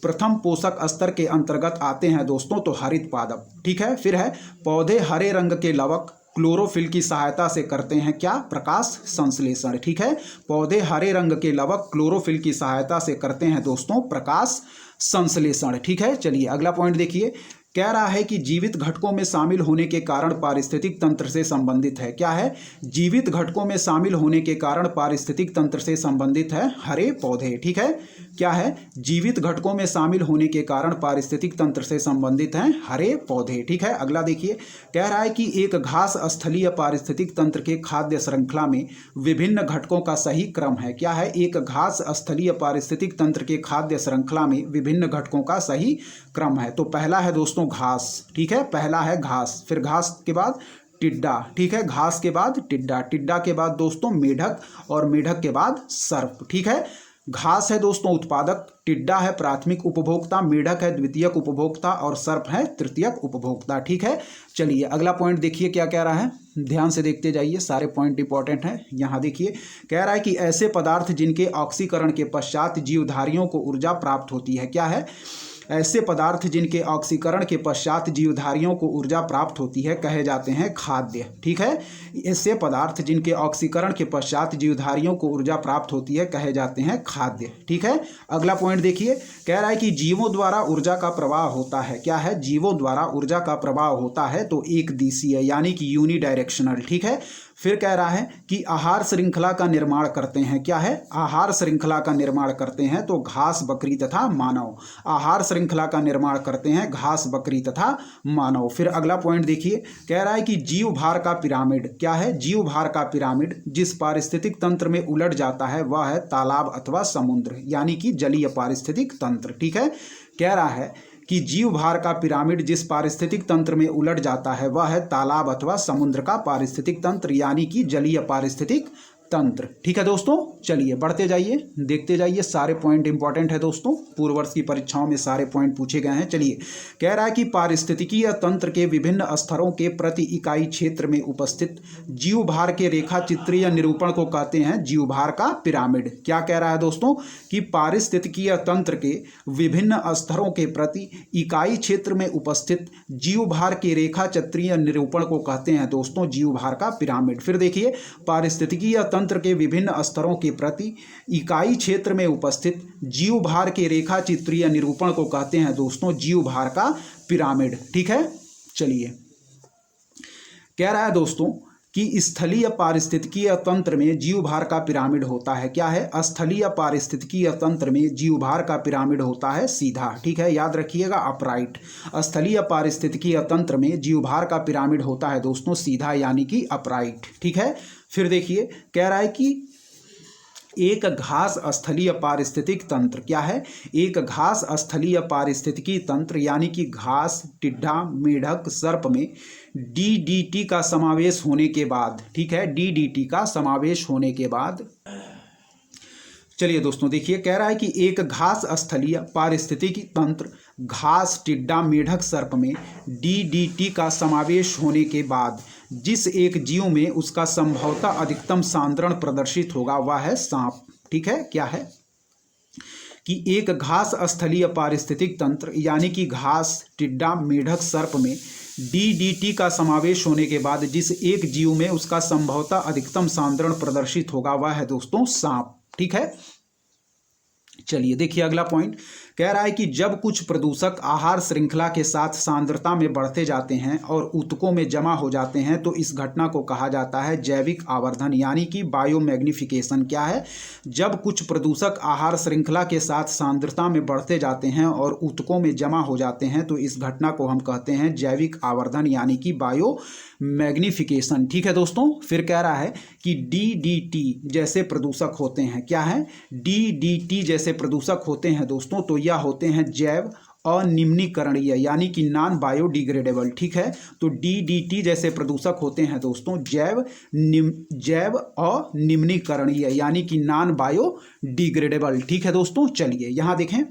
प्रथम पोषक स्तर के अंतर्गत आते हैं दोस्तों तो हरित पादप। ठीक है, फिर है पौधे हरे रंग के लवक क्लोरोफिल की सहायता से करते हैं क्या? प्रकाश संश्लेषण। ठीक है, पौधे हरे रंग के लवक क्लोरोफिल की सहायता से करते हैं दोस्तों प्रकाश संश्लेषण। ठीक है, चलिए अगला पॉइंट देखिए, कह रहा है कि जीवित घटकों में शामिल होने के कारण पारिस्थितिक तंत्र से संबंधित है। क्या है? जीवित घटकों में शामिल होने के कारण पारिस्थितिक तंत्र से संबंधित है हरे पौधे। ठीक है, क्या है? जीवित घटकों में शामिल होने के कारण पारिस्थितिक तंत्र से संबंधित हैं हरे पौधे। ठीक है, अगला देखिए, कह रहा है कि एक घास स्थलीय पारिस्थितिक तंत्र के खाद्य श्रृंखला में विभिन्न घटकों का सही क्रम है। क्या है? एक घास स्थलीय पारिस्थितिक तंत्र के खाद्य श्रृंखला में विभिन्न घटकों का सही क्रम है। तो पहला है दोस्तों घास। ठीक है, पहला है घास, फिर घास के बाद टिड्डा। ठीक है, घास के बाद टिड्डा, टिड्डा के बाद दोस्तों मेढक और मेढक के बाद सर्प। ठीक है, घास है दोस्तों उत्पादक, टिड्डा है प्राथमिक उपभोक्ता, मेढक है द्वितीयक उपभोक्ता और सर्प है तृतीयक उपभोक्ता। ठीक है, चलिए अगला पॉइंट देखिए क्या कह रहा है, ध्यान से देखते जाइए, सारे पॉइंट इंपॉर्टेंट हैं। यहाँ देखिए, कह रहा है कि ऐसे पदार्थ जिनके ऑक्सीकरण के पश्चात जीवधारियों को ऊर्जा प्राप्त होती है। क्या है? ऐसे पदार्थ जिनके ऑक्सीकरण के पश्चात जीवधारियों को ऊर्जा प्राप्त होती है कहे जाते हैं खाद्य। ठीक है, ऐसे पदार्थ जिनके ऑक्सीकरण के पश्चात जीवधारियों को ऊर्जा प्राप्त होती है कहे जाते हैं खाद्य। ठीक है, अगला पॉइंट देखिए, कह रहा है कि जीवों द्वारा ऊर्जा का प्रवाह होता है। क्या है? जीवों द्वारा ऊर्जा का प्रवाह होता है तो एक दिशीय यानी कि यूनिडायरेक्शनल। ठीक है, फिर कह रहा है कि आहार श्रृंखला का निर्माण करते हैं। क्या है? आहार श्रृंखला का निर्माण करते हैं तो घास, बकरी तथा मानव। आहार श्रृंखला का निर्माण करते हैं घास, बकरी तथा मानव। फिर अगला पॉइंट देखिए, कह रहा है कि जीव भार का पिरामिड। क्या है? जीव भार का पिरामिड जिस पारिस्थितिक तंत्र में उलट जाता है वह है तालाब अथवा समुद्र यानी कि जलीय पारिस्थितिक तंत्र। ठीक है, कह रहा है कि जीव भार का पिरामिड जिस पारिस्थितिक तंत्र में उलट जाता है वह है तालाब अथवा समुद्र का पारिस्थितिक तंत्र यानी कि जलीय पारिस्थितिक तंत्र। ठीक है दोस्तों, चलिए बढ़ते जाइए, देखते जाइए, सारे पॉइंट इंपॉर्टेंट है दोस्तों, पूर्व वर्ष की परीक्षाओं में सारे पॉइंट पूछे गए हैं। चलिए, कह रहा है कि पारिस्थितिकीय तंत्र के विभिन्न स्तरों के प्रति इकाई क्षेत्र में उपस्थित जीव भार के रेखा चित्रीय निरूपण को कहते हैं जीव भार का पिरामिड। क्या कह रहा है दोस्तों कि पारिस्थितिकीय तंत्र के विभिन्न स्तरों के प्रति इकाई क्षेत्र में उपस्थित जीव भार के रेखा चित्रीय निरूपण को कहते हैं दोस्तों जीव भार का पिरामिड। फिर देखिए, पारिस्थितिकीय तंत्र के विभिन्न स्तरों के प्रति इकाई क्षेत्र में उपस्थित जीव भार के रेखा चित्रीय निरूपण को कहते हैं दोस्तों जीव भार का पिरामिड। ठीक है, चलिए, कह रहा है दोस्तों कि स्थलीय पारिस्थितिकीय तंत्र में जीव भार का पिरामिड होता है। क्या है? स्थलीय पारिस्थितिकीय तंत्र में जीव भार का पिरामिड होता है सीधा। ठीक है, याद रखिएगा, अपराइट। स्थलीय पारिस्थितिकीय तंत्र में जीव भार का पिरामिड होता है दोस्तों सीधा यानी कि अपराइट। ठीक है, फिर देखिए, कह रहा है कि एक घास स्थलीय पारिस्थितिक तंत्र। क्या है? एक घास स्थलीय पारिस्थितिकी तंत्र यानी कि घास, टिड्डा, मेढक, सर्प में डीडीटी का समावेश होने के बाद, ठीक है, डीडीटी का समावेश होने के बाद, चलिए दोस्तों देखिए, कह रहा है कि एक घास स्थलीय पारिस्थितिकी तंत्र घास, टिड्डा, मेढक, सर्प में डीडीटी का समावेश होने के बाद जिस एक जीव में उसका संभवतः अधिकतम सांद्रण प्रदर्शित होगा वह है सांप। ठीक है, क्या है कि एक घास स्थलीय पारिस्थितिक तंत्र यानी कि घास, टिड्डा, मेढक, सर्प में डीडीटी का समावेश होने के बाद जिस एक जीव में उसका संभवतः अधिकतम सांद्रण प्रदर्शित होगा वह है दोस्तों सांप। ठीक है, चलिए देखिए अगला पॉइंट, कह रहा है कि जब कुछ प्रदूषक आहार श्रृंखला के साथ सांद्रता में बढ़ते जाते हैं और ऊतकों में जमा हो जाते हैं तो इस घटना को कहा जाता है जैविक आवर्धन यानी कि बायोमैग्निफिकेशन। क्या है? जब कुछ प्रदूषक आहार श्रृंखला के साथ सांद्रता में बढ़ते जाते हैं और ऊतकों में जमा हो जाते हैं तो इस घटना को हम कहते हैं जैविक आवर्धन यानी कि बायोमैग्निफिकेशन। ठीक है दोस्तों, फिर कह रहा है कि डीडीटी जैसे प्रदूषक होते हैं। क्या है? डीडीटी जैसे प्रदूषक होते हैं दोस्तों तो यह होते हैं जैव अनिम्नीकरणीय यानी कि नॉन बायोडिग्रेडेबल। ठीक है, तो डीडीटी जैसे प्रदूषक होते हैं दोस्तों जैव अनिम्नीकरणीय यानी कि नॉन बायोडिग्रेडेबल। ठीक है दोस्तों, चलिए यहाँ देखें,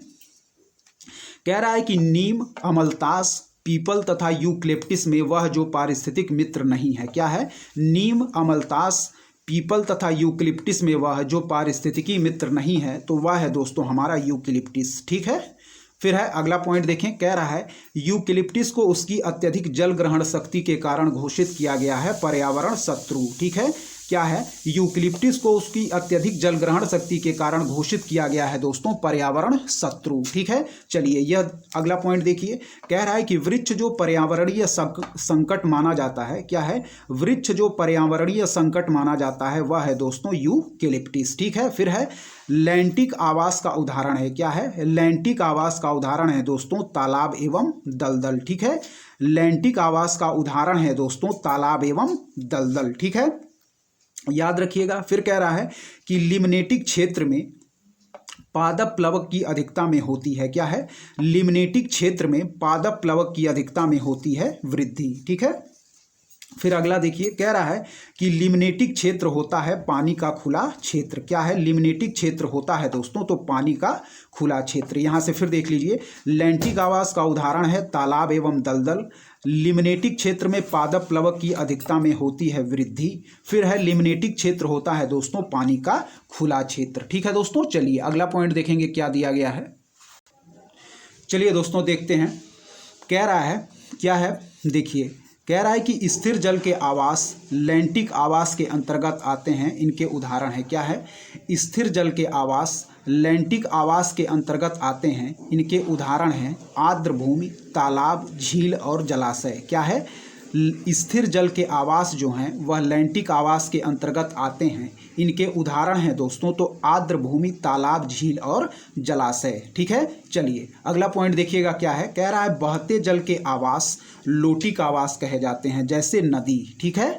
कह रहा है कि नीम, अमलतास, पीपल तथा यूकलिप्टिस में वह जो पारिस्थितिक मित्र नहीं है। क्या है? नीम, अमलतास, पीपल तथा यूकलिप्टिस में वह जो पारिस्थितिकी मित्र नहीं है तो वह है दोस्तों हमारा यूकलिप्टिस। ठीक है। फिर है अगला पॉइंट देखें, कह रहा है यूकलिप्टिस को उसकी अत्यधिक जल ग्रहण शक्ति के कारण घोषित किया गया है पर्यावरण शत्रु। ठीक है। क्या है? यूकलिप्टिस को उसकी अत्यधिक जल ग्रहण शक्ति के कारण घोषित किया गया है दोस्तों पर्यावरण शत्रु। ठीक है। चलिए यह अगला पॉइंट देखिए, कह रहा है कि वृक्ष जो पर्यावरणीय संकट माना जाता है। क्या है? वृक्ष जो पर्यावरणीय संकट माना जाता है वह है दोस्तों यूकलिप्टिस। ठीक है। फिर है लैंटिक आवास का उदाहरण है। क्या है? लैंटिक आवास का उदाहरण है दोस्तों तालाब एवं दलदल। ठीक है। लैंटिक आवास का उदाहरण है दोस्तों तालाब एवं दलदल। ठीक है, याद रखिएगा। फिर कह रहा है कि लिम्नेटिक क्षेत्र में पादप प्लवक की अधिकता में होती है। क्या है? लिम्नेटिक क्षेत्र में पादप प्लवक की अधिकता में होती है वृद्धि। ठीक है। फिर अगला देखिए, कह रहा है कि लिम्नेटिक क्षेत्र होता है पानी का खुला क्षेत्र। क्या है? लिम्नेटिक क्षेत्र होता है दोस्तों तो पानी का खुला क्षेत्र। यहां से फिर देख लीजिए, लैंटिक आवास का उदाहरण है तालाब एवं दलदल। लिम्नेटिक क्षेत्र में पादप प्लवक की अधिकता में होती है वृद्धि। फिर है लिम्नेटिक क्षेत्र होता है दोस्तों पानी का खुला क्षेत्र। ठीक है दोस्तों। चलिए अगला पॉइंट देखेंगे क्या दिया गया है। चलिए दोस्तों देखते हैं, कह रहा है क्या है, देखिए कह रहा है कि स्थिर जल के आवास लैंटिक आवास के अंतर्गत आते हैं। इनके उदाहरण है। क्या है? स्थिर जल के आवास लैंटिक आवास के अंतर्गत आते हैं। इनके उदाहरण हैं आर्द्र भूमि, तालाब, झील और जलाशय। क्या है? स्थिर जल के आवास जो हैं वह लैंटिक आवास के अंतर्गत आते हैं। इनके उदाहरण हैं दोस्तों तो आर्द्र भूमि, तालाब, झील और जलाशय। ठीक है। चलिए अगला पॉइंट देखिएगा क्या है, कह रहा है बहते जल के आवास लोटिक आवास कहे जाते हैं जैसे नदी। ठीक है।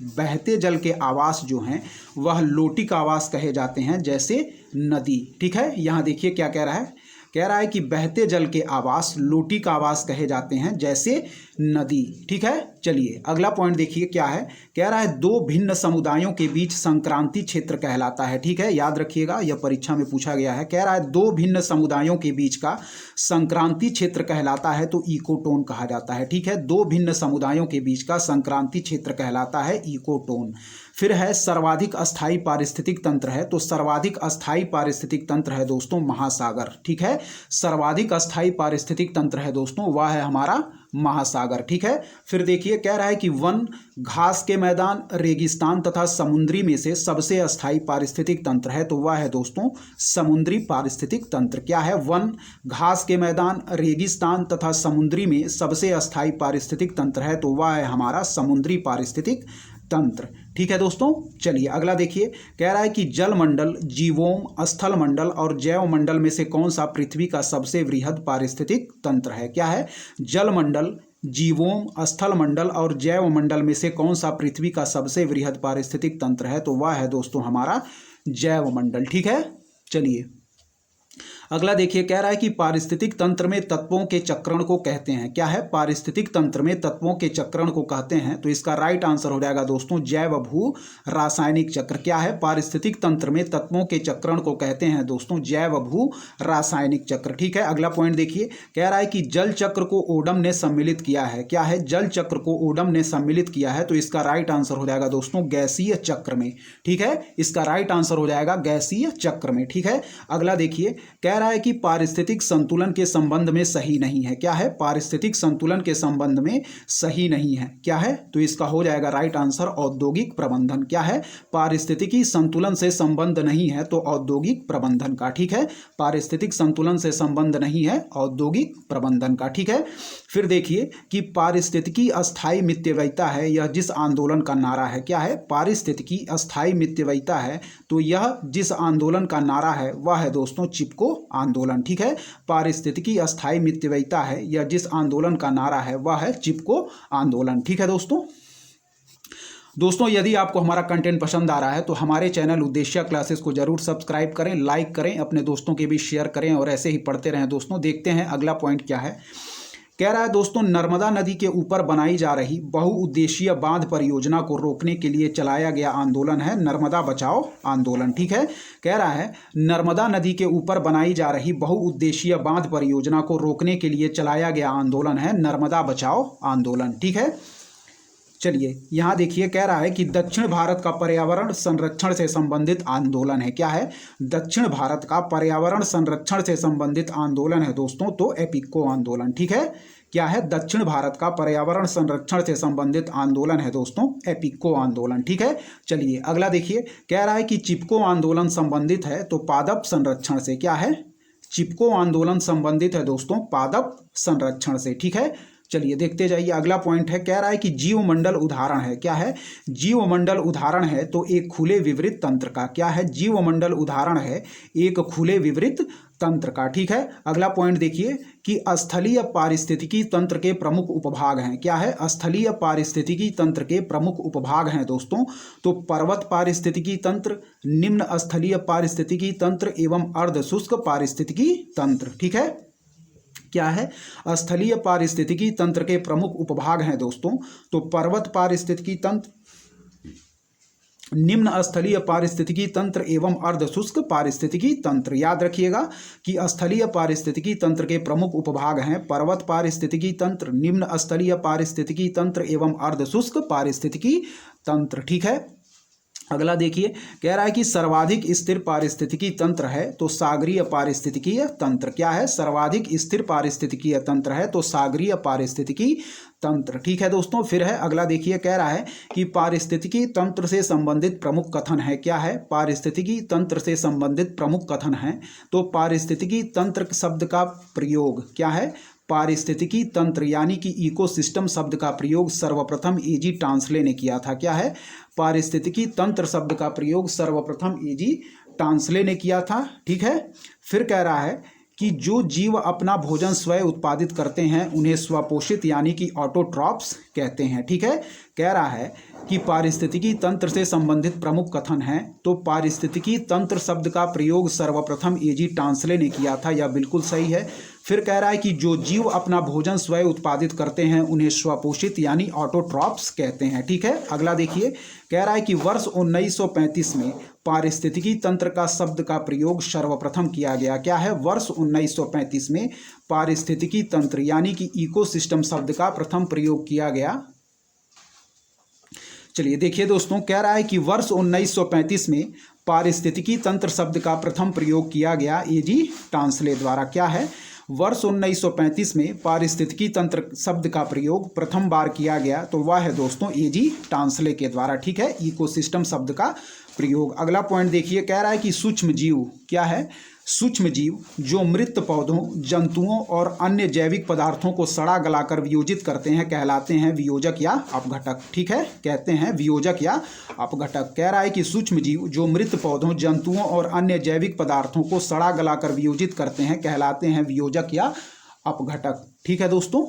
बहते जल के आवास जो हैं वह लोटिक आवास कहे जाते हैं जैसे नदी। ठीक है। यहाँ देखिए क्या कह रहा है, कह रहा है कि बहते जल के आवास लोटिक आवास कहे जाते हैं जैसे नदी। ठीक है। चलिए अगला पॉइंट देखिए क्या है, कह रहा है दो भिन्न समुदायों के बीच संक्रांति क्षेत्र कहलाता है। ठीक है, याद रखिएगा यह परीक्षा में पूछा गया है। कह रहा है दो भिन्न समुदायों के बीच का संक्रांति क्षेत्र कहलाता है तो इकोटोन कहा जाता है। ठीक है, दो भिन्न समुदायों के बीच का संक्रांति क्षेत्र कहलाता है इकोटोन। फिर है सर्वाधिक अस्थायी पारिस्थितिक तंत्र है तो सर्वाधिक अस्थायी पारिस्थितिक तंत्र है दोस्तों महासागर। ठीक है, सर्वाधिक अस्थायी पारिस्थितिक तंत्र है दोस्तों वह है हमारा महासागर। ठीक है। फिर देखिए कह रहा है कि वन, घास के मैदान, रेगिस्तान तथा समुद्री में से सबसे अस्थायी पारिस्थितिक तंत्र है तो वह है दोस्तों समुद्री पारिस्थितिक तंत्र। क्या है? वन, घास के मैदान, रेगिस्तान तथा समुद्री में सबसे अस्थायी पारिस्थितिक तंत्र है तो वह है हमारा समुद्री पारिस्थितिक तंत्र। ठीक है दोस्तों। चलिए अगला देखिए, कह रहा है कि जल मंडल, जीवोम, स्थल मंडल और जैव मंडल में से कौन सा पृथ्वी का सबसे वृहद पारिस्थितिक तंत्र है? क्या है? जल मंडल, जीवोम, स्थल मंडल और जैव मंडल में से कौन सा पृथ्वी का सबसे वृहद पारिस्थितिक तंत्र है तो वह है दोस्तों हमारा जैव मंडल। ठीक है। चलिए अगला देखिए, कह रहा है कि पारिस्थितिक तंत्र में तत्वों के चक्रण को कहते हैं। क्या है? पारिस्थितिक तंत्र में तत्वों के चक्रण को कहते हैं तो इसका राइट आंसर हो जाएगा दोस्तों जैव भू रासायनिक चक्र। क्या है? पारिस्थितिक तंत्र में तत्वों के चक्रण को कहते हैं दोस्तों जैव भू रासायनिक चक्र। ठीक है। अगला पॉइंट देखिए, कह रहा है कि जल चक्र को ओडम ने सम्मिलित किया है। क्या है? जल चक्र को ओडम ने सम्मिलित किया है तो इसका राइट आंसर हो जाएगा दोस्तों गैसीय चक्र में। ठीक है, इसका राइट आंसर हो जाएगा गैसीय चक्र में। ठीक है। अगला देखिए, कह रहा है कि पारिस्थितिक संतुलन के संबंध में सही नहीं है। क्या है? पारिस्थितिक संतुलन के संबंध में सही नहीं है। क्या है? तो इसका हो जाएगा राइट आंसर औद्योगिक प्रबंधन। क्या है? पारिस्थितिकी संतुलन से संबंध नहीं है तो औद्योगिक प्रबंधन का। ठीक है, पारिस्थितिक संतुलन से संबंध नहीं है औद्योगिक प्रबंधन का। ठीक है। फिर देखिए कि पारिस्थितिकी अस्थायी मितव्ययिता है यह जिस आंदोलन का नारा है। क्या है? पारिस्थितिकी अस्थायी मितव्ययिता है तो यह जिस आंदोलन का नारा है वह है दोस्तों चिपको आंदोलन। ठीक है, पारिस्थितिकी अस्थायी मितव्ययिता है यह जिस आंदोलन का नारा है वह है चिपको आंदोलन। ठीक है दोस्तों यदि आपको हमारा कंटेंट पसंद आ रहा है तो हमारे चैनल उद्देश्य क्लासेस को जरूर सब्सक्राइब करें, लाइक करें, अपने दोस्तों के बीच शेयर करें और ऐसे ही पढ़ते रहें। दोस्तों देखते हैं अगला पॉइंट क्या है। कह रहा है दोस्तों नर्मदा नदी के ऊपर बनाई जा रही बहुउद्देशीय बांध परियोजना को रोकने के लिए चलाया गया आंदोलन है नर्मदा बचाओ आंदोलन। ठीक है, कह रहा है नर्मदा नदी के ऊपर बनाई जा रही बहुउद्देशीय बांध परियोजना को रोकने के लिए चलाया गया आंदोलन है नर्मदा बचाओ आंदोलन। ठीक है, चलिए यहाँ देखिए कह रहा है कि दक्षिण भारत का पर्यावरण संरक्षण से संबंधित आंदोलन है। क्या है? दक्षिण भारत का पर्यावरण संरक्षण से संबंधित आंदोलन है दोस्तों, तो एपिको आंदोलन। ठीक है, क्या है? दक्षिण भारत का पर्यावरण संरक्षण से संबंधित आंदोलन है दोस्तों एपिको आंदोलन। ठीक है, चलिए अगला देखिए कह रहा है कि चिपको आंदोलन संबंधित है तो पादप संरक्षण से। क्या है? चिपको आंदोलन संबंधित है दोस्तों पादप संरक्षण से। ठीक है, चलिए देखते जाइए अगला पॉइंट है, कह रहा है कि जीवमंडल उदाहरण है। क्या है? जीवमंडल उदाहरण है तो एक खुले विवरित तंत्र का। क्या है? जीवमंडल उदाहरण है एक खुले विवरित तंत्र का। ठीक है, अगला पॉइंट देखिए कि स्थलीय पारिस्थितिकी तंत्र के प्रमुख उपभाग हैं। क्या है? स्थलीय पारिस्थितिकी तंत्र के प्रमुख उपभाग हैं दोस्तों, तो पर्वत पारिस्थितिकी तंत्र, निम्न स्थलीय पारिस्थितिकी तंत्र एवं अर्ध शुष्क पारिस्थितिकी तंत्र। ठीक है, क्या है? स्थलीय पारिस्थितिकी तंत्र के प्रमुख उपभाग हैं दोस्तों, तो पर्वत पारिस्थितिकी तंत्र, निम्न स्थलीय पारिस्थितिकी तंत्र एवं अर्ध शुष्क पारिस्थितिकी तंत्र। याद रखिएगा कि स्थलीय पारिस्थितिकी तंत्र के प्रमुख उपभाग हैं पर्वत पारिस्थितिकी तंत्र, निम्न स्थलीय पारिस्थितिकी तंत्र एवं अर्ध शुष्क पारिस्थितिकी तंत्र। ठीक है, अगला देखिए कह रहा है कि सर्वाधिक स्थिर पारिस्थितिकी तंत्र है तो सागरीय पारिस्थितिकीय तंत्र। क्या है? सर्वाधिक स्थिर पारिस्थितिकीय तंत्र है तो सागरीय पारिस्थितिकी तंत्र। ठीक है दोस्तों, फिर है अगला देखिए कह रहा है कि पारिस्थितिकी तंत्र से संबंधित प्रमुख कथन है। क्या है? पारिस्थितिकी तंत्र से संबंधित प्रमुख कथन है तो पारिस्थितिकी तंत्र शब्द का प्रयोग। क्या है? पारिस्थितिकी तंत्र यानी कि इकोसिस्टम शब्द का प्रयोग सर्वप्रथम एजी टांसले ने किया था। क्या है? पारिस्थितिकी तंत्र शब्द का प्रयोग सर्वप्रथम एजी टांसले ने किया था। ठीक है, फिर कह रहा है कि जो जीव अपना भोजन स्वयं उत्पादित करते हैं उन्हें स्वपोषित यानी कि ऑटोट्रॉप्स कहते हैं। ठीक है, कह रहा है कि पारिस्थितिकी तंत्र से संबंधित प्रमुख कथन हैं तो पारिस्थितिकी तंत्र शब्द का प्रयोग सर्वप्रथम एजी टांसले ने किया था, यह बिल्कुल सही है। फिर कह रहा है कि जो जीव अपना भोजन स्वयं उत्पादित करते हैं उन्हें स्वपोषित यानी ऑटोट्रॉप्स कहते हैं। ठीक है, अगला देखिए कह रहा है कि वर्ष 1935 में पारिस्थितिकी तंत्र का शब्द का प्रयोग सर्वप्रथम किया गया। क्या है? वर्ष 1935 में पारिस्थितिकी तंत्र यानी कि इकोसिस्टम शब्द का प्रथम प्रयोग किया गया। चलिए देखिए दोस्तों कह रहा है कि वर्ष 1935 में पारिस्थितिकी तंत्र शब्द का प्रथम प्रयोग किया गया एजी टांसले द्वारा। क्या है? वर्ष 1935 में पारिस्थितिकी तंत्र शब्द का प्रयोग प्रथम बार किया गया तो वह है दोस्तों एजी टांसले के द्वारा। ठीक है, इकोसिस्टम शब्द का प्रयोग। अगला पॉइंट देखिए कह रहा है कि सूक्ष्म जीव। क्या है? सूक्ष्म जीव जो मृत पौधों, जंतुओं और अन्य जैविक पदार्थों को सड़ा गलाकर वियोजित करते हैं कहलाते हैं वियोजक या अपघटक। ठीक है, कहते हैं वियोजक या अपघटक। कह रहा है कि सूक्ष्म जीव जो मृत पौधों, जंतुओं और अन्य जैविक पदार्थों को सड़ा गलाकर वियोजित करते हैं कहलाते हैं वियोजक या अपघटक। ठीक है दोस्तों,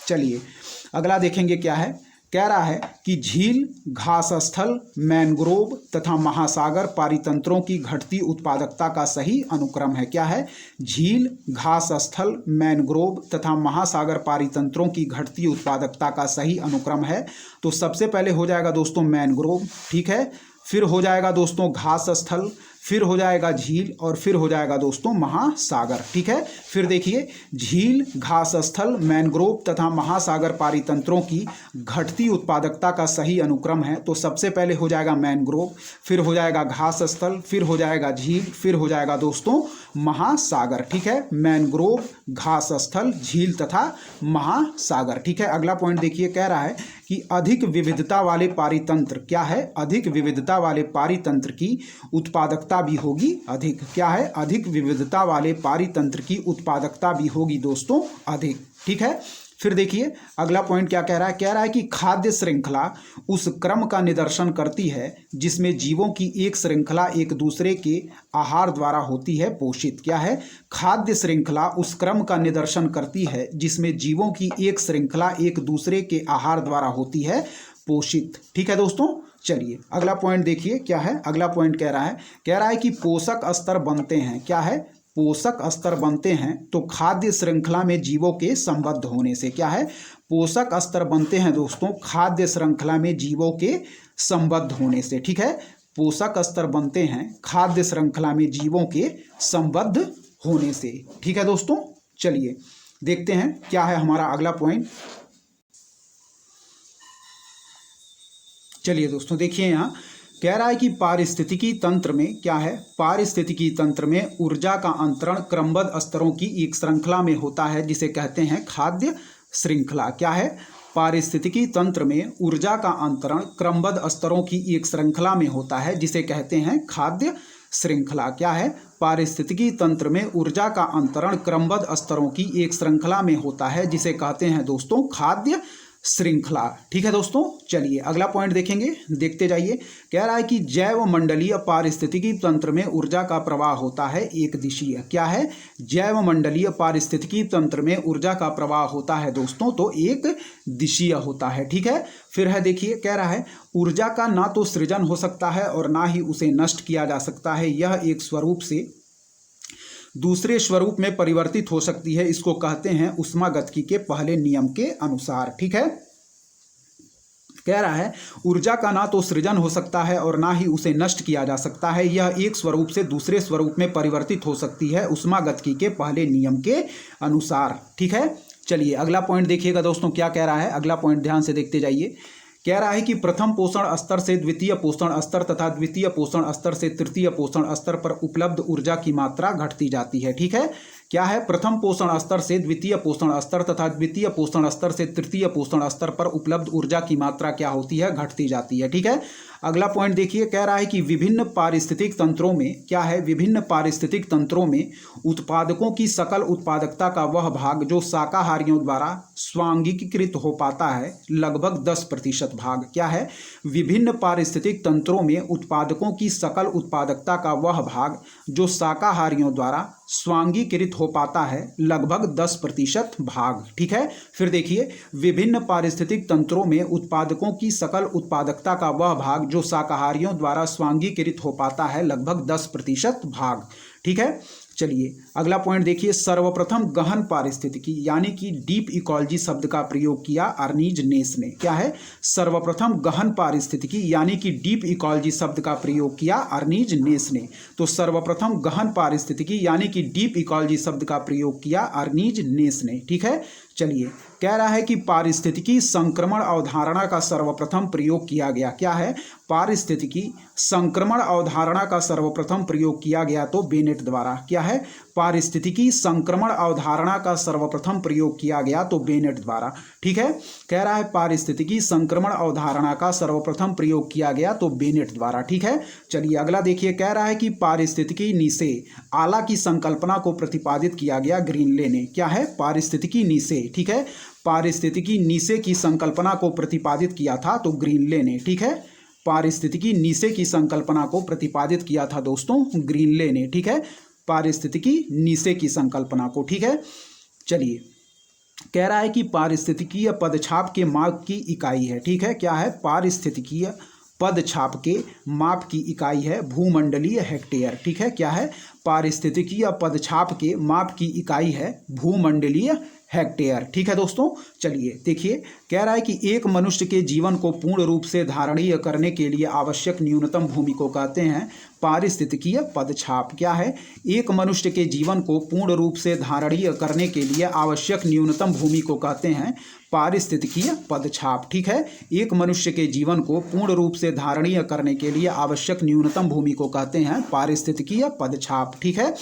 चलिए अगला देखेंगे क्या है। कह रहा है कि झील, घास स्थल, मैनग्रोव तथा महासागर पारितंत्रों की घटती उत्पादकता का सही अनुक्रम है। क्या है? झील, घास स्थल, मैनग्रोव तथा महासागर पारितंत्रों की घटती उत्पादकता का सही अनुक्रम है तो सबसे पहले हो जाएगा दोस्तों मैनग्रोव। ठीक है, फिर हो जाएगा दोस्तों घास स्थल, फिर हो जाएगा झील और फिर हो जाएगा दोस्तों महासागर। ठीक है, फिर देखिए झील, घास स्थल, मैनग्रोव तथा महासागर पारितंत्रों की घटती उत्पादकता का सही अनुक्रम है तो सबसे पहले हो जाएगा मैनग्रोव, फिर हो जाएगा घास स्थल, फिर हो जाएगा झील, फिर हो जाएगा दोस्तों महासागर। ठीक है, मैनग्रोव, घास स्थल, झील तथा महासागर। ठीक है, अगला पॉइंट देखिए कह रहा है कि अधिक विविधता वाले पारितंत्र। क्या है? अधिक विविधता वाले पारितंत्र की उत्पादकता भी होगी अधिक। क्या है? अधिक विविधता वाले पारितंत्र की उत्पादकता भी होगी दोस्तों अधिक। ठीक है, फिर देखिए अगला पॉइंट क्या कह रहा है। कह रहा है कि खाद्य श्रृंखला उस क्रम का निदर्शन करती है जिसमें जीवों की एक श्रृंखला एक दूसरे के आहार द्वारा होती है पोषित। क्या है? खाद्य श्रृंखला उस क्रम का निदर्शन करती है जिसमें जीवों की एक श्रृंखला एक दूसरे के आहार द्वारा होती है पोषित। ठीक है दोस्तों, चलिए अगला पॉइंट देखिए क्या है। अगला पॉइंट कह रहा है कि पोषक स्तर बनते हैं। क्या है? पोषक स्तर बनते हैं तो खाद्य श्रृंखला में जीवों के संबद्ध होने से। क्या है? पोषक स्तर बनते हैं दोस्तों खाद्य श्रृंखला में जीवों के संबद्ध होने से। ठीक है, पोषक स्तर बनते हैं खाद्य श्रृंखला में जीवों के संबद्ध होने से। ठीक है दोस्तों, चलिए देखते हैं क्या है हमारा अगला पॉइंट। चलिए दोस्तों देखिए, यहाँ कह रहा है कि पारिस्थितिकी तंत्र में क्या है, पारिस्थितिकी तंत्र में ऊर्जा का अंतरण क्रमबद्ध स्तरों की एक श्रृंखला में होता है जिसे कहते हैं खाद्य श्रृंखला। क्या है? पारिस्थितिकी तंत्र में ऊर्जा का अंतरण क्रमबद्ध स्तरों की एक श्रृंखला में होता है जिसे कहते हैं खाद्य श्रृंखला। क्या है? पारिस्थितिकी तंत्र में ऊर्जा का अंतरण क्रमबद्ध स्तरों की एक श्रृंखला में होता है जिसे कहते हैं दोस्तों खाद्य श्रृंखला। ठीक है दोस्तों, चलिए अगला पॉइंट देखेंगे, देखते जाइए। कह रहा है कि जैव मंडलीय पारिस्थितिकी तंत्र में ऊर्जा का प्रवाह होता है एक दिशीय। क्या है? जैव मंडलीय पारिस्थितिकी तंत्र में ऊर्जा का प्रवाह होता है दोस्तों तो एक दिशीय होता है। ठीक है, फिर है देखिए, कह रहा है ऊर्जा का ना तो सृजन हो सकता है और ना ही उसे नष्ट किया जा सकता है। यह एक स्वरूप से दूसरे स्वरूप में परिवर्तित हो सकती है। इसको कहते हैं ऊष्मागतिकी के पहले नियम के अनुसार। ठीक है, कह रहा है ऊर्जा का ना तो सृजन हो सकता है और ना ही उसे नष्ट किया जा सकता है। यह एक स्वरूप से दूसरे स्वरूप में परिवर्तित हो सकती है ऊष्मागतिकी के पहले नियम के अनुसार। ठीक है, चलिए अगला पॉइंट देखिएगा दोस्तों क्या कह रहा है। अगला पॉइंट ध्यान से देखते जाइए। कह रहा है कि प्रथम पोषण स्तर से द्वितीय पोषण स्तर तथा द्वितीय पोषण स्तर से तृतीय पोषण स्तर पर उपलब्ध ऊर्जा की मात्रा घटती जाती है। ठीक है, क्या है? प्रथम पोषण स्तर से द्वितीय पोषण स्तर तथा द्वितीय पोषण स्तर से तृतीय पोषण स्तर पर उपलब्ध ऊर्जा की मात्रा क्या होती है? घटती जाती है। ठीक है, अगला पॉइंट देखिए, कह रहा है कि विभिन्न पारिस्थितिक तंत्रों में क्या है, विभिन्न पारिस्थितिक तंत्रों में उत्पादकों की सकल उत्पादकता का वह भाग जो शाकाहारियों द्वारा स्वांगीकृत हो पाता है लगभग 10% भाग। क्या है? विभिन्न पारिस्थितिक तंत्रों में उत्पादकों की सकल उत्पादकता का वह भाग जो शाकाहारियों द्वारा स्वांगीकृत हो पाता है लगभग 10% भाग। ठीक है, फिर देखिए, विभिन्न पारिस्थितिक तंत्रों में उत्पादकों की सकल उत्पादकता का वह भाग जो शाकाहारियों द्वारा स्वांगीकृत हो पाता है लगभग 10% भाग। ठीक है, चलिए अगला पॉइंट देखिए। सर्वप्रथम गहन पारिस्थितिकी यानी कि डीप इकोलॉजी शब्द का प्रयोग किया अर्नीज नेस ने। क्या है? सर्वप्रथम गहन पारिस्थितिकी यानी कि डीप इकोलॉजी शब्द का प्रयोग किया अर्नीज नेस ने। तो सर्वप्रथम गहन पारिस्थितिकी यानी कि डीप इकोलॉजी शब्द का प्रयोग किया अर्नीज नेस ने। ठीक है, चलिए कह रहा है कि पारिस्थितिकी संक्रमण अवधारणा का सर्वप्रथम प्रयोग किया गया। क्या है? पारिस्थितिकी संक्रमण अवधारणा का सर्वप्रथम प्रयोग किया गया तो बेनेट द्वारा। क्या है? पारिस्थितिकी संक्रमण अवधारणा का सर्वप्रथम प्रयोग किया गया तो बेनेट द्वारा। ठीक है, कह रहा है पारिस्थितिकी संक्रमण अवधारणा का सर्वप्रथम प्रयोग किया गया तो बेनेट द्वारा। ठीक है, चलिए अगला देखिए। कह रहा है कि पारिस्थितिकी नीचे आला की संकल्पना को प्रतिपादित किया गया ग्रीनले ने। क्या है? पारिस्थितिकी नीचे। ठीक है, पारिस्थितिकी नीचे की संकल्पना को प्रतिपादित किया था तो ग्रीनले ने। ठीक है, पारिस्थितिकी नीचे की संकल्पना को प्रतिपादित किया था दोस्तों ग्रीनले ने। ठीक है, पारिस्थितिकी नीचे की संकल्पना को। ठीक है, चलिए कह रहा है कि पारिस्थितिकीय पदछाप के माप की इकाई है। ठीक है, क्या है? पारिस्थितिकीय पदछाप के माप की इकाई है भूमंडलीय हेक्टेयर। ठीक है, क्या है? पारिस्थितिकीय पदछाप के माप की इकाई है भूमंडलीय हेक्टेयर। ठीक है दोस्तों, चलिए देखिए, कह रहा है कि एक मनुष्य के जीवन को पूर्ण रूप से धारणीय करने के लिए आवश्यक न्यूनतम भूमि को कहते हैं पारिस्थितिकीय पदछाप। क्या है? एक मनुष्य के जीवन को पूर्ण रूप से धारणीय करने के लिए आवश्यक न्यूनतम भूमि को कहते हैं पारिस्थितिकीय पदछाप। ठीक है, एक मनुष्य के जीवन को पूर्ण रूप से धारणीय करने के लिए आवश्यक न्यूनतम भूमि को कहते हैं पारिस्थितिकीय पदछाप। ठीक है,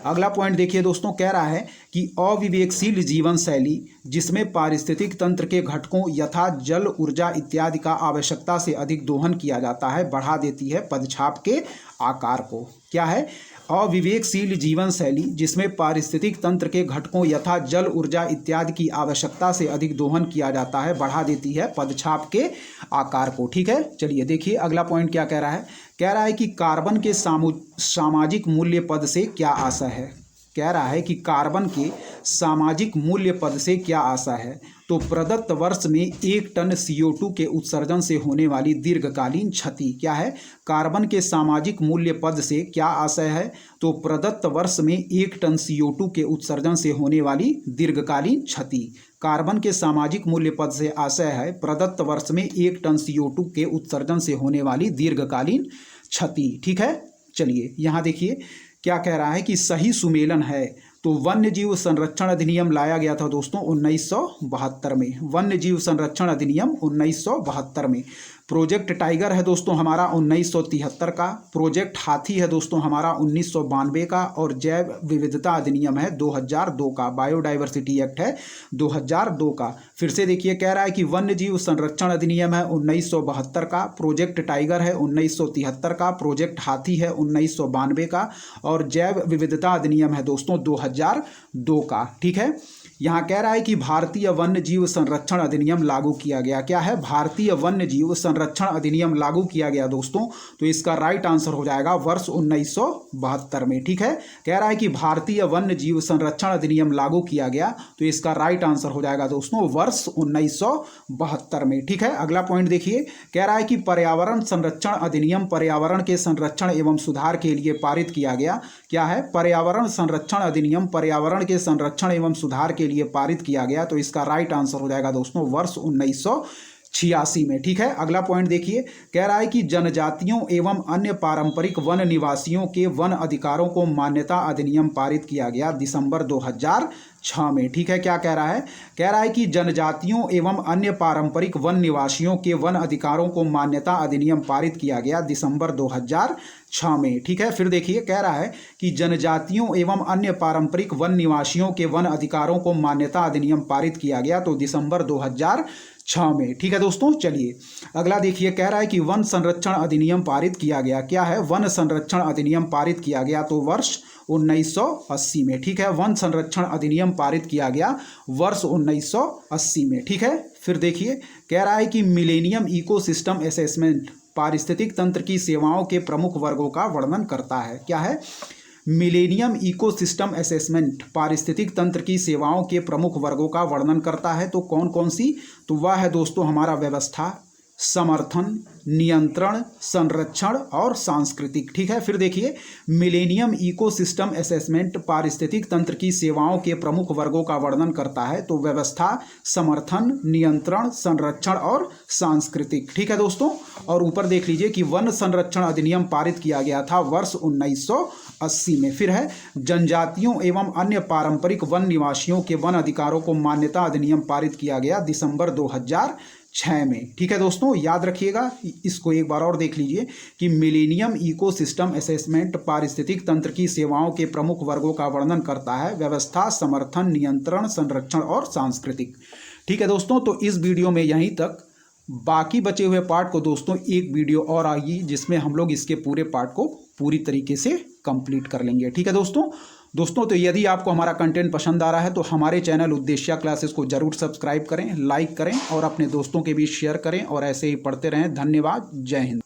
अगला पॉइंट देखिए दोस्तों। कह रहा है कि अविवेकशील जीवन शैली जिसमें पारिस्थितिक तंत्र के घटकों यथा जल, ऊर्जा इत्यादि का आवश्यकता से अधिक दोहन किया जाता है बढ़ा देती है पदछाप के आकार को। क्या है? अविवेकशील जीवन शैली जिसमें पारिस्थितिक तंत्र के घटकों यथा जल, ऊर्जा इत्यादि की आवश्यकता से अधिक दोहन किया जाता है बढ़ा देती है पदछाप के आकार को। ठीक है, चलिए देखिए अगला पॉइंट क्या कह रहा है। कह रहा है कि कार्बन के सामाजिक मूल्य पद से क्या आशय है। कह रहा है कि कार्बन के सामाजिक मूल्य पद से क्या आशा है? तो प्रदत्त वर्ष में 1 टन CO2 के उत्सर्जन से होने वाली दीर्घकालीन क्षति क्या है? कार्बन के सामाजिक मूल्य पद से क्या आशय है? तो प्रदत्त वर्ष में 1 टन CO2 के उत्सर्जन से होने वाली दीर्घकालीन क्षति। कार्बन के सामाजिक मूल्य पद से आशय है प्रदत्त वर्ष में 1 टन CO2 के उत्सर्जन से होने वाली दीर्घकालीन क्षति। ठीक है, चलिए यहाँ देखिए क्या कह रहा है कि सही सुमेलन है। तो वन्य जीव संरक्षण अधिनियम लाया गया था दोस्तों 1972 में। वन्य जीव संरक्षण अधिनियम 1972 में। प्रोजेक्ट टाइगर है दोस्तों हमारा 1973 का। प्रोजेक्ट हाथी है दोस्तों हमारा 1992 का। और जैव विविधता अधिनियम है 2002 का। बायोडाइवर्सिटी एक्ट है 2002 का। फिर से देखिए कह रहा है कि वन्य जीव संरक्षण अधिनियम है 1972 का। प्रोजेक्ट टाइगर है 1973 का। प्रोजेक्ट हाथी है 1992 का। और जैव विविधता अधिनियम है दोस्तों 2002 का। ठीक है, यहाँ कह रहा है कि भारतीय वन्य जीव संरक्षण अधिनियम लागू किया गया। क्या है? भारतीय वन्य जीव संरक्षण अधिनियम लागू किया गया दोस्तों। तो इसका राइट आंसर हो जाएगा वर्ष 1972 में। ठीक है, कह रहा है कि भारतीय वन्य जीव संरक्षण अधिनियम लागू किया गया। तो इसका राइट आंसर हो जाएगा दोस्तों वर्ष 1972 में। ठीक है, अगला पॉइंट देखिए कह रहा है कि पर्यावरण संरक्षण अधिनियम पर्यावरण के संरक्षण एवं सुधार के लिए पारित किया गया। क्या है? पर्यावरण संरक्षण अधिनियम पर्यावरण के संरक्षण एवं सुधार के लिए पारित किया गया। तो इसका राइट आंसर हो जाएगा दोस्तों वर्ष 1986 में। ठीक है, अगला पॉइंट देखिए कह रहा है कि जनजातियों एवं अन्य पारंपरिक वन निवासियों के वन अधिकारों को मान्यता अधिनियम पारित किया गया दिसंबर 2006 में। ठीक है, क्या कह रहा है? कह रहा है कि जनजातियों एवं अन्य पारंपरिक वन निवासियों के वन अधिकारों को मान्यता अधिनियम पारित किया गया दिसंबर 2006 में। ठीक है, फिर देखिए कह रहा है कि जनजातियों एवं अन्य पारंपरिक वन निवासियों के वन अधिकारों को मान्यता अधिनियम पारित किया गया तो दिसंबर 2006 में। ठीक है दोस्तों, चलिए अगला देखिए कह रहा है कि वन संरक्षण अधिनियम पारित किया गया। क्या है? वन संरक्षण अधिनियम पारित किया गया तो वर्ष 1980 में। ठीक है, वन संरक्षण अधिनियम पारित किया गया वर्ष 1980 में। ठीक है, फिर देखिए कह रहा है कि मिलेनियम इकोसिस्टम असेसमेंट पारिस्थितिक तंत्र की सेवाओं के प्रमुख वर्गों का वर्णन करता है। क्या है? मिलेनियम इकोसिस्टम असेसमेंट पारिस्थितिक तंत्र की सेवाओं के प्रमुख वर्गों का वर्णन करता है। तो कौन कौन सी? तो वह है दोस्तों हमारा व्यवस्था, समर्थन, नियंत्रण, संरक्षण और सांस्कृतिक। ठीक है, फिर देखिए मिलेनियम इकोसिस्टम असेसमेंट पारिस्थितिक तंत्र की सेवाओं के प्रमुख वर्गों का वर्णन करता है। तो व्यवस्था, समर्थन, नियंत्रण, संरक्षण और सांस्कृतिक। ठीक है दोस्तों, और ऊपर देख लीजिए कि वन संरक्षण अधिनियम पारित किया गया था वर्ष 1980 में। फिर है जनजातियों एवं अन्य पारंपरिक वन निवासियों के वन अधिकारों को मान्यता अधिनियम पारित किया गया दिसंबर 2006 में। ठीक है दोस्तों, याद रखिएगा, इसको एक बार और देख लीजिए कि मिलेनियम इकोसिस्टम असेसमेंट पारिस्थितिक तंत्र की सेवाओं के प्रमुख वर्गों का वर्णन करता है। व्यवस्था, समर्थन, नियंत्रण, संरक्षण और सांस्कृतिक। ठीक है दोस्तों, तो इस वीडियो में यहीं तक। बाकी बचे हुए पार्ट को दोस्तों एक वीडियो और आएगी जिसमें हम लोग इसके पूरे पार्ट को पूरी तरीके से कंप्लीट कर लेंगे। ठीक है दोस्तों, तो यदि आपको हमारा कंटेंट पसंद आ रहा है तो हमारे चैनल उद्देश्य क्लासेस को जरूर सब्सक्राइब करें, लाइक करें और अपने दोस्तों के बीच शेयर करें और ऐसे ही पढ़ते रहें। धन्यवाद, जय हिंद।